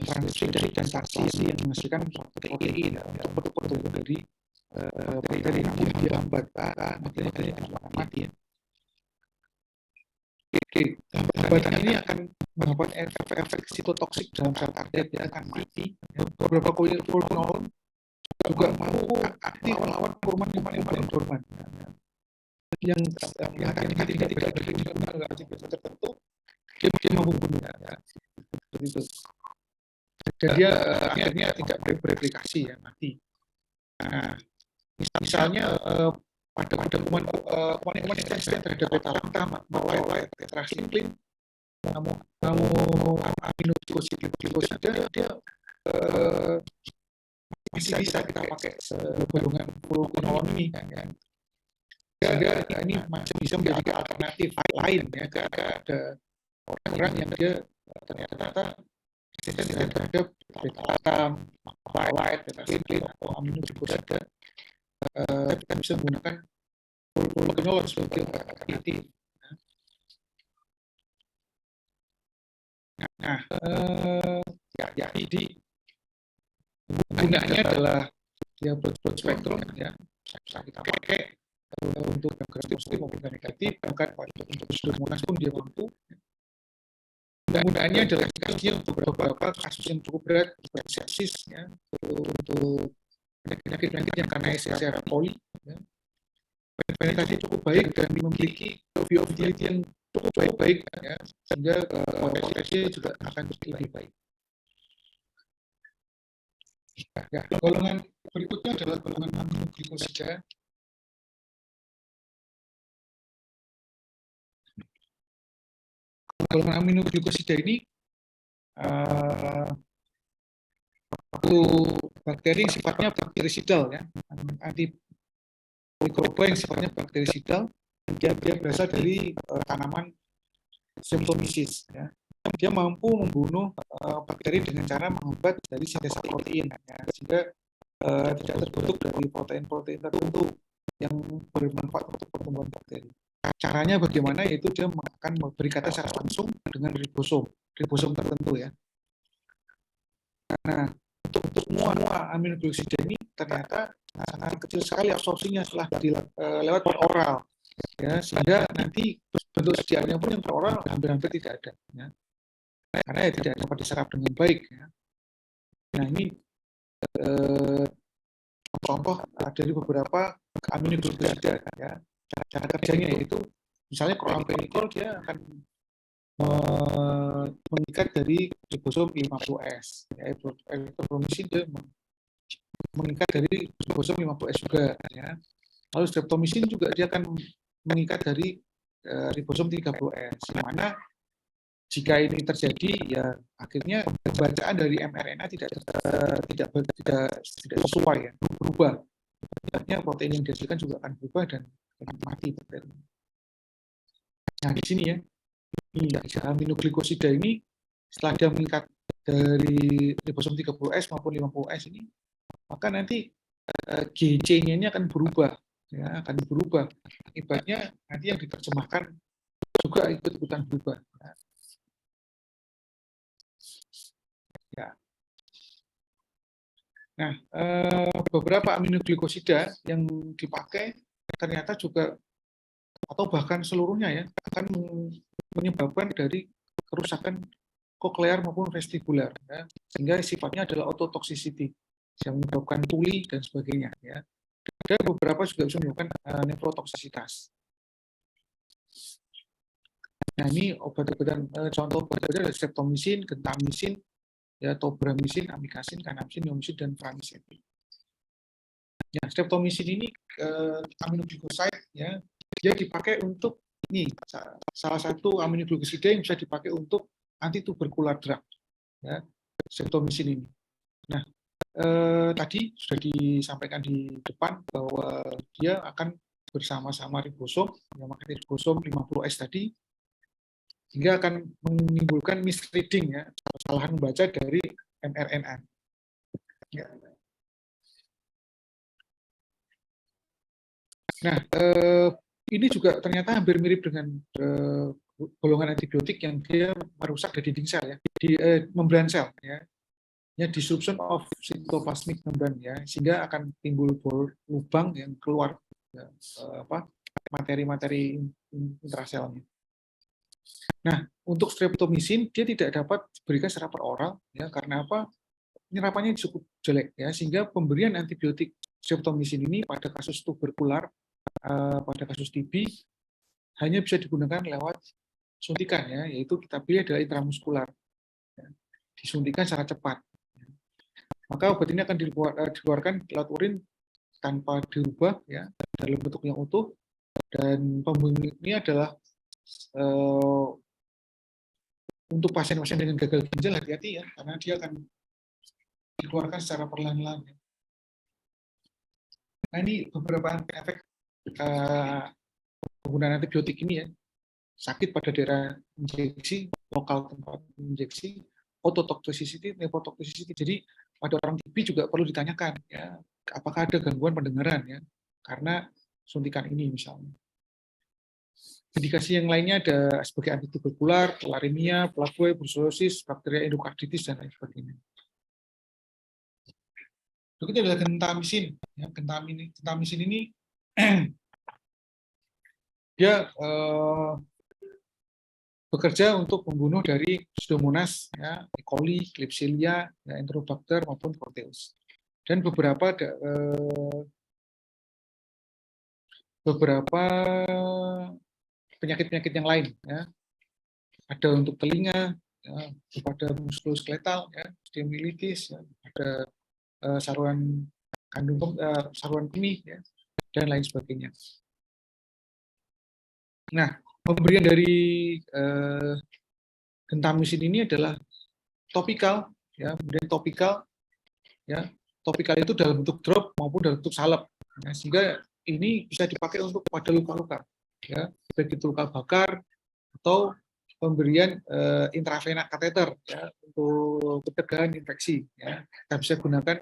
transkripsi dan translasi yang menghasilkan protein untuk pertumbuhan dari bakteri, namun dia lambat bakteri mati ya. Oke, hambatan ini akan mendapat efek sitotoksik dalam sel target, dia akan mati. Beberapa furmanolon juga mampu aktif melawan kuman-kuman dorman yang tidak dari antibiotik tertentu, dia mampu bunuh. Seperti itu. Dan dia akhirnya tidak bereplikasi ya, mati. Nah, misalnya pada kuman yang resisten terhadap beta-lactam, malai, tetracycline, aminoglikosida, dia masih bisa kita pakai golongan furmanolon ini kan. Sehingga ini masih bisa menjadi alternatif lain ya, ada orang yang dia ternyata resisten terhadap beta-lactam, malai, tetracycline atau aminoglikosida. Kita bisa menggunakan furmanolon sebagai alternatif. Nah, jadi gunanya adalah dia broad spektrum ya, bisa kita pakai untuk positif maupun negatif, bahkan untuk Pseudomonas pun dia mampu. Penggunaannya adalah efekasinya untuk beberapa kasus yang cukup berat, seperti sepsis ya, untuk penyakit yang karena Escherichia coli. Ya. Penetrasi cukup baik dan memiliki bioavailability yang cukup baik ya, sehingga potensinya juga akan lebih baik. Ya, golongan berikutnya adalah golongan aminoglikosida. Golongan aminoglikosida ini bakteri sifatnya bakterisidal ya, antimikroba yang sifatnya bakterisidal. Dia berasal dari tanaman Streptomyces ya. Dia mampu membunuh bakteri dengan cara menghambat dari sintesa protein ya, sehingga tidak terbentuk dari protein-protein tertentu yang bermanfaat untuk pertumbuhan bakteri. Caranya bagaimana? Yaitu dia akan berikatan secara langsung dengan ribosom tertentu ya. Nah, untuk semua aminoglikosida ini ternyata sangat kecil sekali absorpsinya setelah lewat oral ya, sehingga nanti bentuk sediaannya pun yang oral hampir tidak ada ya. Karena ya tidak dapat diserap dengan baik ya. Nah, ini contoh dari beberapa aminoglikosida ya. Cara kerjanya yaitu misalnya chloramphenicol dia akan mengikat dari ribosom 50S ya, erythromycin dia mengikat dari ribosom 50S juga ya. Lalu streptomycin juga dia akan mengikat dari ribosom 30S, di mana jika ini terjadi ya akhirnya bacaan dari mRNA tidak sesuai ya, berubah. Artinya protein yang dihasilkan juga akan berubah dan mati bakteri. Nah, di sini ya, ini aminoglikosida ini setelah dia mengikat dari ribosom 30S maupun 50S ini, maka nanti GC-nya ini akan berubah, ya, akan berubah. Akibatnya nanti yang diterjemahkan juga ikut-ikutan berubah. Ya. Nah, beberapa aminoglikosida yang dipakai ternyata juga atau bahkan seluruhnya ya akan menyebabkan dari kerusakan koklear maupun vestibular, ya, sehingga sifatnya adalah ototoxicity yang menyebabkan tuli dan sebagainya, ya. Dan beberapa juga bisa menyebabkan nefrotoksisitas. Nah, ini obat-obatan, contoh obat-obatan ada streptomisin, gentamisin, ya, tobramycin, amikacin, kanamycin, neomycin, dan franicin. Ya, streptomisin ini aminoglycoside, ya, dia dipakai untuk ini salah satu aminoglikosida yang bisa dipakai untuk antituberkular drug, ya, streptomisin ini. Nah, tadi sudah disampaikan di depan bahwa dia akan bersama-sama ribosom, yang makanya ribosom 50S tadi, hingga akan menimbulkan misreading, ya, kesalahan membaca dari mRNA. Ya. Nah, ini juga ternyata hampir mirip dengan golongan antibiotik yang dia merusak dari dinding sel, ya, di membran sel, ya. Ya, disruption of cytoplasmic membrane, ya, sehingga akan timbul lubang yang keluar, ya, materi-materi intraselnya. Nah, untuk streptomisin dia tidak dapat diberikan secara per oral, ya, karena apa? Penyerapannya cukup jelek, ya, sehingga pemberian antibiotik streptomisin ini pada kasus tuberkular, pada kasus TB hanya bisa digunakan lewat suntikan, ya, yaitu kita pilih adalah intramuskular, ya, disuntikan secara cepat. Maka obat ini akan dikeluarkan lewat urin tanpa dirubah, ya, dalam bentuk yang utuh, dan pembuluh ini adalah untuk pasien-pasien dengan gagal ginjal hati-hati, ya, karena dia akan dikeluarkan secara perlahan-lahan. Nah, ini beberapa efek penggunaan antibiotik ini, ya, sakit pada daerah injeksi, lokal tempat injeksi, ototoxicity, nephrotoxicity. Jadi pada orang TB juga perlu ditanyakan, ya, apakah ada gangguan pendengaran, ya, karena suntikan ini misalnya. Indikasi yang lainnya ada sebagai antituberkular, tularemia, plague, brucellosis, bakteria endokarditis, dan lain sebagainya. Berikutnya adalah gentamisin. Ya, gentamisin ini dia bekerja untuk membunuh dari Pseudomonas, ya, E. coli, Klebsiella, ya, Enterobacter maupun Proteus. Dan beberapa penyakit-penyakit yang lain, ya. Ada untuk telinga, ya, pada muskuloskeletal, ya, osteomyelitis, ya, ada saluran kandung, saluran kemih, ya, dan lain sebagainya. Nah, pemberian dari gentamisin ini adalah topikal, ya, kemudian topikal, ya, topikal itu dalam bentuk drop maupun dalam bentuk salep, ya, sehingga ini bisa dipakai untuk pada luka-luka, ya, baik itu luka bakar atau pemberian intravena kateter, ya, untuk pencegahan infeksi, ya, kita bisa gunakan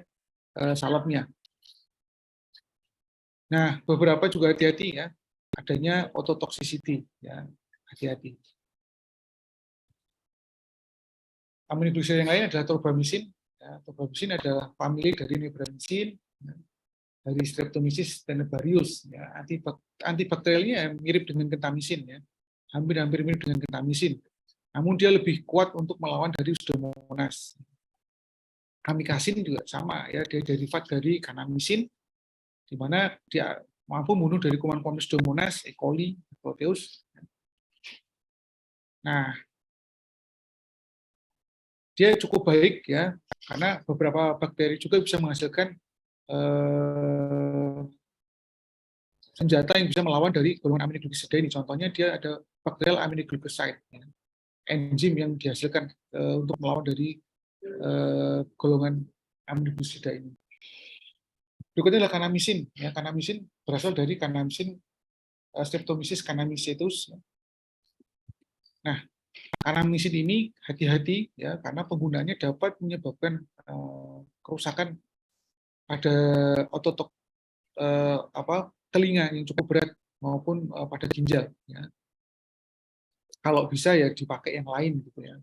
salepnya. Nah, beberapa juga hati-hati, ya, adanya ototoxicity, ya, hati-hati. Aminoglycosida yang lain adalah tobramycin. Ya, tobramycin adalah famili dari neomycin, ya, dari Streptomyces tenebarius. Ya, antibakterialnya mirip dengan gentamisin, ya, hampir-hampir mirip dengan gentamisin. Namun dia lebih kuat untuk melawan dari Pseudomonas. Amikacin juga sama, ya, dia derivat dari kanamisin, di mana dia mampu membunuh dari kuman-kuman Pseudomonas, E. coli, Proteus. Nah, dia cukup baik, ya, karena beberapa bakteri juga bisa menghasilkan senjata yang bisa melawan dari golongan aminoglikosida ini. Contohnya dia ada bakterial aminoglycoside, ya, enzim yang dihasilkan untuk melawan dari golongan aminoglikosida ini. Berikutnya adalah kanamisin. Ya, kanamisin berasal dari kanamisin Streptomyces kanamicetus. Nah, kanamisin ini hati-hati, ya, karena penggunaannya dapat menyebabkan kerusakan pada otot telinga yang cukup berat maupun pada ginjal. Ya. Kalau bisa ya dipakai yang lain gitu ya.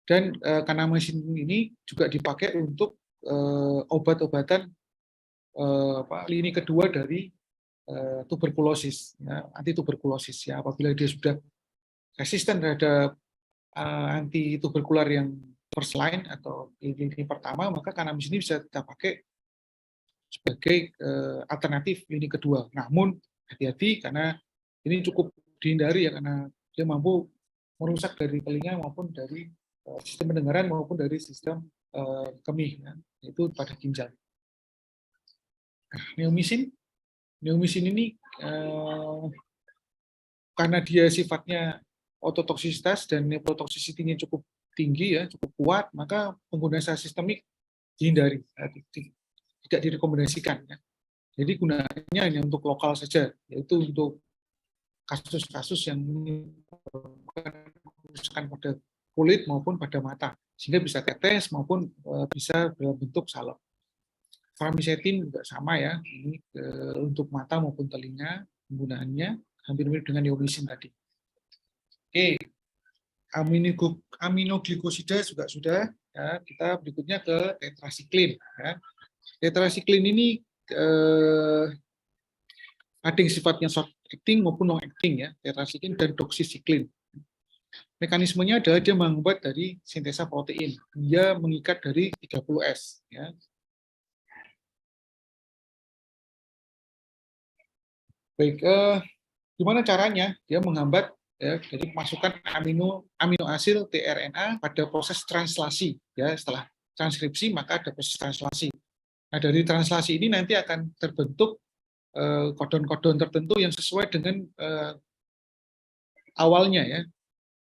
Dan kanamycin ini juga dipakai untuk obat-obatan lini kedua dari tuberkulosis, ya, anti tuberkulosis. Ya, apabila dia sudah resisten terhadap anti tuberkular yang first line atau lini pertama, maka kanamycin ini bisa kita pakai sebagai alternatif lini kedua. Namun hati-hati karena ini cukup dihindari ya, karena dia mampu merusak dari telinga maupun dari sistem pendengaran maupun dari sistem kemih, ya, yaitu pada ginjal. Neomycin ini karena dia sifatnya ototoksisitas dan nephrotoxicity-nya cukup tinggi ya, cukup kuat, maka penggunaan secara sistemik dihindari, tidak direkomendasikan. Ya. Jadi gunanya hanya untuk lokal saja, yaitu untuk kasus-kasus yang kerusakan pada kulit maupun pada mata, sehingga bisa tetes maupun bisa dalam bentuk salep. Farmisetin juga sama ya, ini untuk mata maupun telinga penggunaannya hampir mirip dengan neomycin tadi. Oke, aminoglikosida juga sudah. Ya, kita berikutnya ke tetrasiklin. Ya. Tetrasiklin ini ada yang sifatnya short acting maupun long acting ya, tetrasiklin dan doxycycline. Mekanismenya adalah dia membuat dari sintesa protein. Dia mengikat dari 30S ya. Baik, gimana caranya? Dia menghambat ya, jadi masukkan amino asid tRNA pada proses translasi ya, setelah transkripsi maka ada proses translasi. Nah, dari translasi ini nanti akan terbentuk kodon-kodon tertentu yang sesuai dengan awalnya ya.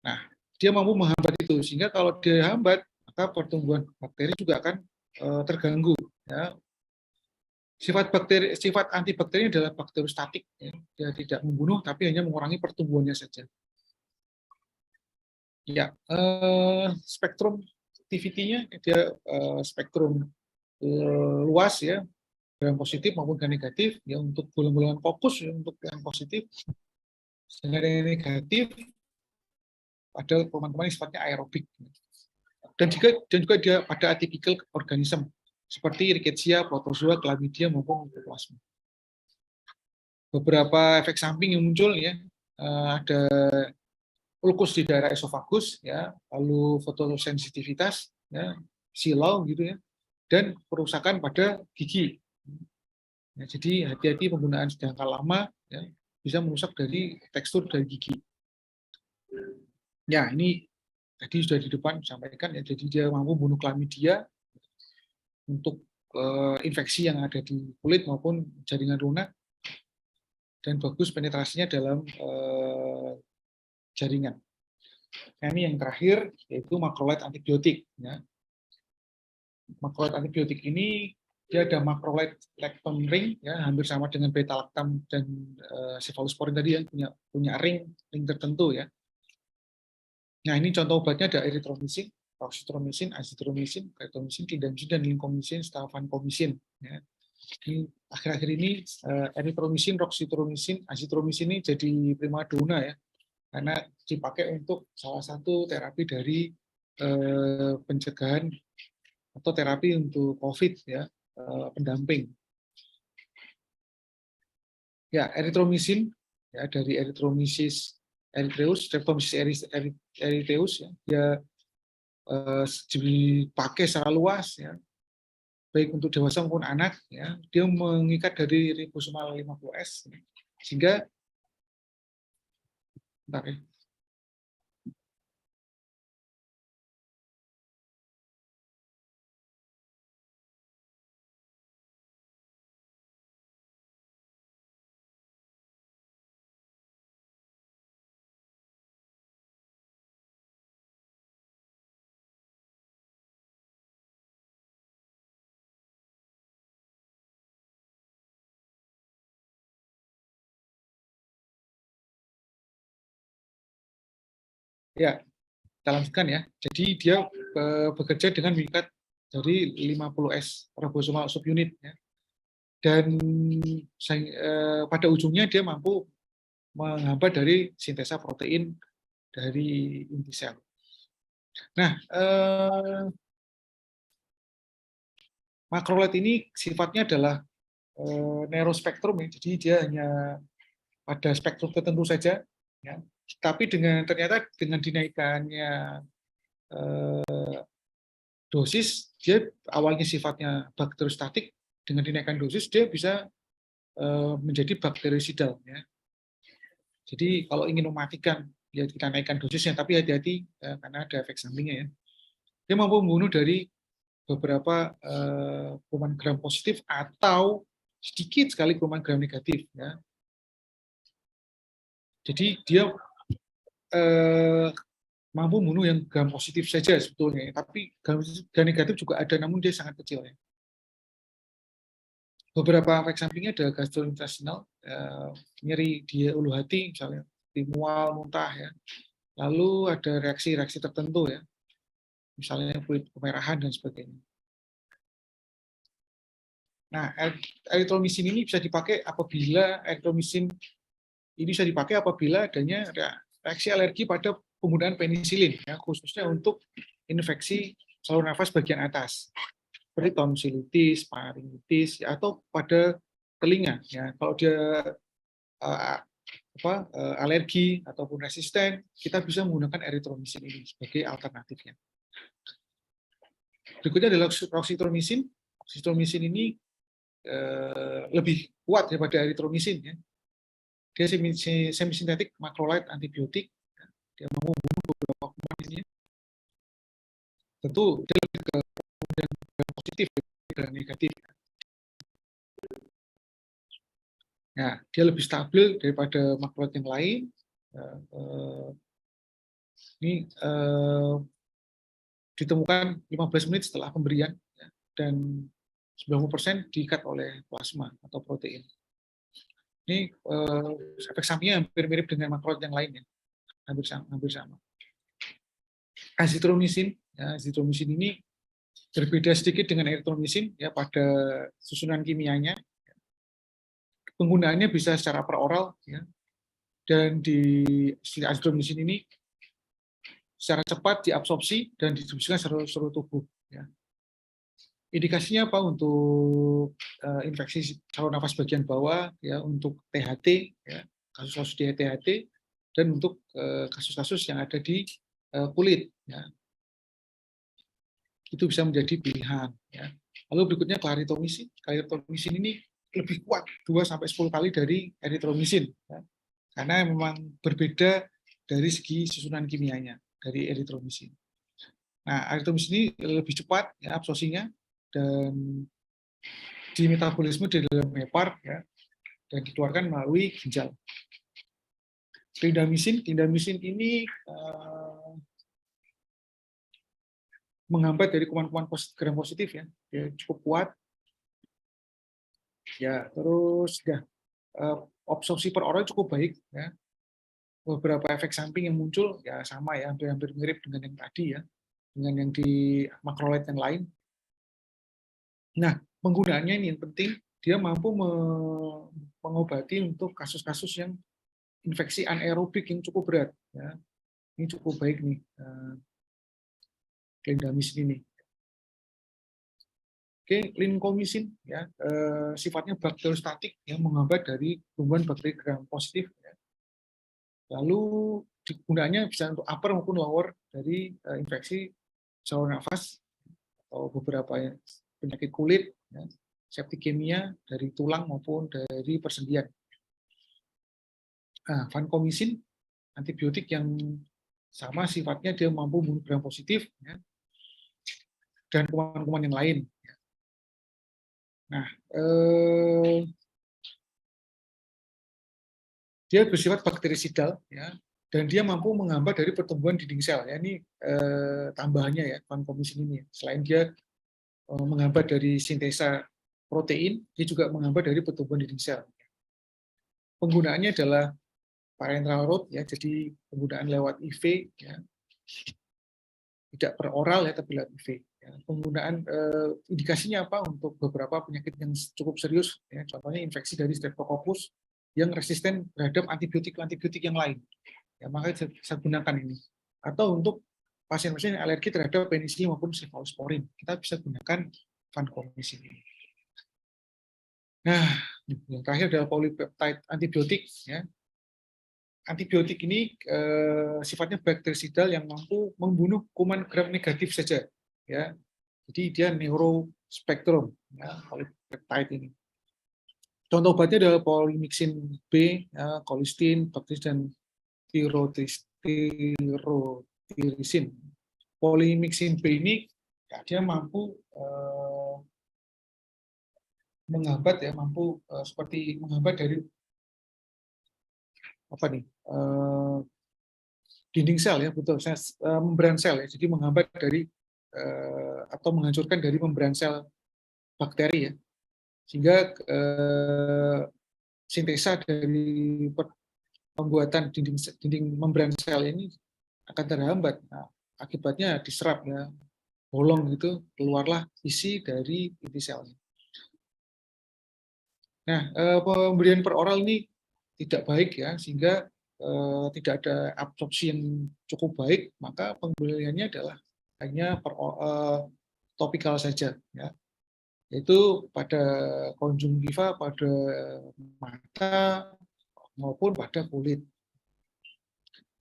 Nah, dia mampu menghambat itu sehingga kalau dia hambat maka pertumbuhan bakteri juga akan terganggu ya. Sifat antibakteri adalah bakteriostatik ya. Dia tidak membunuh tapi hanya mengurangi pertumbuhannya saja. Ya, spektrum aktivitinya dia spektrum luas ya, gram positif maupun gram negatif ya, untuk golongan fokus ya, untuk yang positif, sedangkan yang negatif pada kuman-kuman yang sifatnya aerobik. Dan juga dia pada atypical organisme seperti Rickettsia, Protozoa, Chlamydia maupun Mycoplasma. Beberapa efek samping yang muncul ya, ada ulkus di daerah esofagus ya, lalu fotosensitivitas ya, silau gitu ya, dan kerusakan pada gigi. Ya, jadi hati-hati penggunaan jangka lama ya, bisa merusak dari tekstur dari gigi. Ya, ini tadi sudah di depan disampaikan ya, jadi dia mampu bunuh Chlamydia untuk infeksi yang ada di kulit maupun jaringan lunak, dan bagus penetrasinya dalam jaringan. Nah, ini yang terakhir yaitu macrolide antibiotik. Ya. Macrolide antibiotik ini dia ada macrolide lactam ring, ya, hampir sama dengan beta lactam dan cephalosporin tadi yang punya ring tertentu ya. Nah, ini contoh obatnya ada erythromycin, roxithromycin, azithromycin, clindamycin, clindamycin, dan lincomycin, vancomycin. Ya. Akhir-akhir ini erythromycin, roxithromycin, azithromycin ini jadi primadona ya, karena dipakai untuk salah satu terapi dari pencegahan atau terapi untuk COVID ya, pendamping. Ya, erythromycin ya, dari Erythromyces erythraeus, Streptomyces erythraeus ya, dia dipakai secara luas ya, baik untuk dewasa maupun anak ya. Dia mengikat dari ribosomal 50S ya, sehingga bentar ya. Ya, kita lanjutkan ya. Jadi dia bekerja dengan mengikat dari 50S ribosomal subunit ya. Dan pada ujungnya dia mampu menghambat dari sintesa protein dari inti sel. Nah, makrolide ini sifatnya adalah neurospektrum ya, jadi dia hanya pada spektrum tertentu saja ya. Tapi ternyata dengan dinaikannya dosis, dia awalnya sifatnya bakteriostatik, dengan dinaikkan dosis dia bisa menjadi bakterisidal ya. Jadi kalau ingin mematikan ya kita naikkan dosisnya, tapi hati-hati karena ada efek sampingnya ya. Dia mampu membunuh dari beberapa kuman gram positif atau sedikit sekali kuman gram negatif ya. Jadi dia mampu membunuh yang gram positif saja sebetulnya, tapi gram negatif juga ada, namun dia sangat kecil ya. Beberapa efek sampingnya ada gastrointestinal, nyeri di ulu hati misalnya, mual, muntah ya. Lalu ada reaksi-reaksi tertentu ya, misalnya kulit kemerahan dan sebagainya. Nah, eritromisin ini bisa dipakai apabila adanya reaksi alergi pada penggunaan penisilin, ya, khususnya untuk infeksi saluran nafas bagian atas, seperti tonsilitis, faringitis, ya, atau pada telinga. Ya, kalau dia alergi ataupun resisten, kita bisa menggunakan eritromisin ini sebagai alternatifnya. Berikutnya adalah oksitromisin. Oksitromisin ini lebih kuat daripada eritromisin ya. Dia semisintetik makrolide antibiotik. Dia mampu membunuh beberapa kuman ini. Tentu dia lebih ke positif dan negatif. Nah, dia lebih stabil daripada makrolide yang lain. Ini ditemukan 15 menit setelah pemberian ya, dan 90% diikat oleh plasma atau protein. Ini efek sampingnya hampir mirip dengan makrolide yang lainnya, hampir sama. Azitromisin, ya, azitromisin ini berbeda sedikit dengan eritromisin ya pada susunan kimianya. Penggunaannya bisa secara peroral ya, dan di azitromisin ini secara cepat diabsorpsi dan didistribusikan seluruh tubuh. Ya. Indikasinya apa untuk infeksi saluran nafas bagian bawah, ya, untuk THT, ya, kasus-kasus di THT, dan untuk kasus-kasus yang ada di kulit. Ya. Itu bisa menjadi pilihan. Ya. Lalu berikutnya klaritromisin. Klaritromisin ini lebih kuat 2-10 kali dari eritromisin, ya. Karena memang berbeda dari segi susunan kimianya dari eritromisin. Nah, eritromisin ini lebih cepat ya absorpsinya dan di metabolisme di dalam hepar ya, dan dikeluarkan melalui ginjal. Clindamycin ini menghambat dari kuman-kuman gram positif ya, dia cukup kuat. Ya, terus ya absorpsi per orang cukup baik ya. Beberapa efek samping yang muncul ya sama ya, hampir mirip dengan yang tadi ya, dengan yang di makrolide yang lain. Nah, penggunaannya ini yang penting, dia mampu mengobati untuk kasus-kasus yang infeksi anaerobik yang cukup berat. Ya. Ini cukup baik nih, clindamycin ini. Oke, lincomycin ya, sifatnya bakteriostatik yang menghambat dari tumbuhan bakteri gram positif. Ya. Lalu gunanya bisa untuk upper maupun lower dari infeksi saluran nafas atau beberapa penyakit kulit, ya, septikemia dari tulang maupun dari persendian. Nah, vancomycin antibiotik yang sama sifatnya, dia mampu membunuh gram positif ya, dan kuman-kuman yang lain. Nah, dia bersifat bakterisidal ya, dan dia mampu menghambat dari pertumbuhan dinding sel. Ya, ini tambahannya ya, vancomycin ini. Selain dia menghambat dari sintesa protein, dia juga menghambat dari pertumbuhan dinding sel. Penggunaannya adalah parenteral route ya, jadi penggunaan lewat IV ya, tidak per oral ya, tapi lewat IV. Ya, penggunaan indikasinya apa untuk beberapa penyakit yang cukup serius, ya, contohnya infeksi dari Streptococcus yang resisten terhadap antibiotik yang lain. Ya, maka saya gunakan ini. Atau untuk pasien-pasien yang alergi terhadap penisilin maupun cephalosporin, kita bisa gunakan vancomycin ini. Nah, yang terakhir adalah polypeptide antibiotik. Ya. Antibiotik ini sifatnya bakterisidal yang mampu membunuh kuman gram negatif saja. Ya. Jadi dia neurospektrum, ya, polypeptide ini. Contoh obatnya adalah polymyxin B, ya, colistin, bactris, dan tyrotirisin. Polymyxin B ini ya, dia mampu menghambat, ya, mampu seperti menghambat dari apa nih, dinding sel, ya, betul, membran sel, ya, jadi menghambat dari atau menghancurkan dari membran sel bakteri, ya, sehingga sintesa dari pembuatan dinding membran sel ini akan terhambat. Nah, akibatnya diserap, ya, bolong gitu, keluarlah isi dari inti selnya. Nah, pemberian per oral ini tidak baik, ya, sehingga tidak ada absorpsi yang cukup baik, maka pemberiannya adalah hanya topikal saja, ya, yaitu pada konjungtiva, pada mata maupun pada kulit.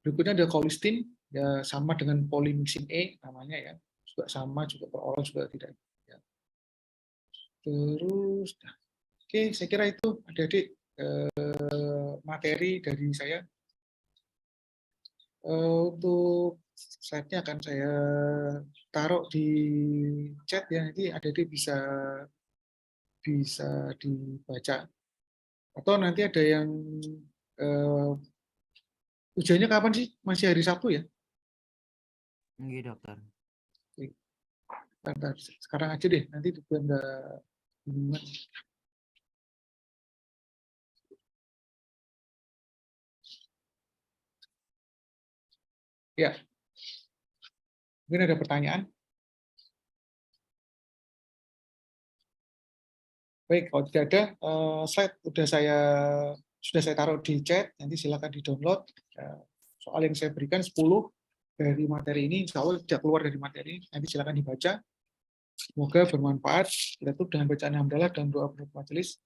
Berikutnya ada colistin, ya, sama dengan polymyxin E namanya, ya, juga sama, juga per oral juga tidak. Ya. Terus, nah, oke, saya kira itu adik-adik materi dari saya. Untuk slide-nya akan saya taruh di chat, ya, nanti adik-adik bisa dibaca. Atau nanti ada yang ujiannya kapan sih? Masih hari Sabtu, ya? Iya, dokter. Bentar, sekarang aja deh, nanti juga nggak bingungan. Ya, mungkin ada pertanyaan? Baik, kalau tidak ada, slide sudah saya taruh di chat, nanti silakan di-download. Soal yang saya berikan 10 dari materi ini, insya Allah tidak keluar dari materi ini, nanti silakan dibaca. Semoga bermanfaat. Kita tutup dengan bacaan hamdalah dan doa penutup majelis.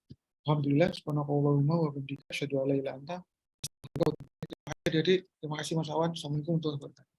Alhamdulillah, subhanakallahumma wa bihamdika, asyhadu an la ilaha illa anta. Terima kasih Mas Awan. Assalamualaikum warahmatullahi wabarakatuh.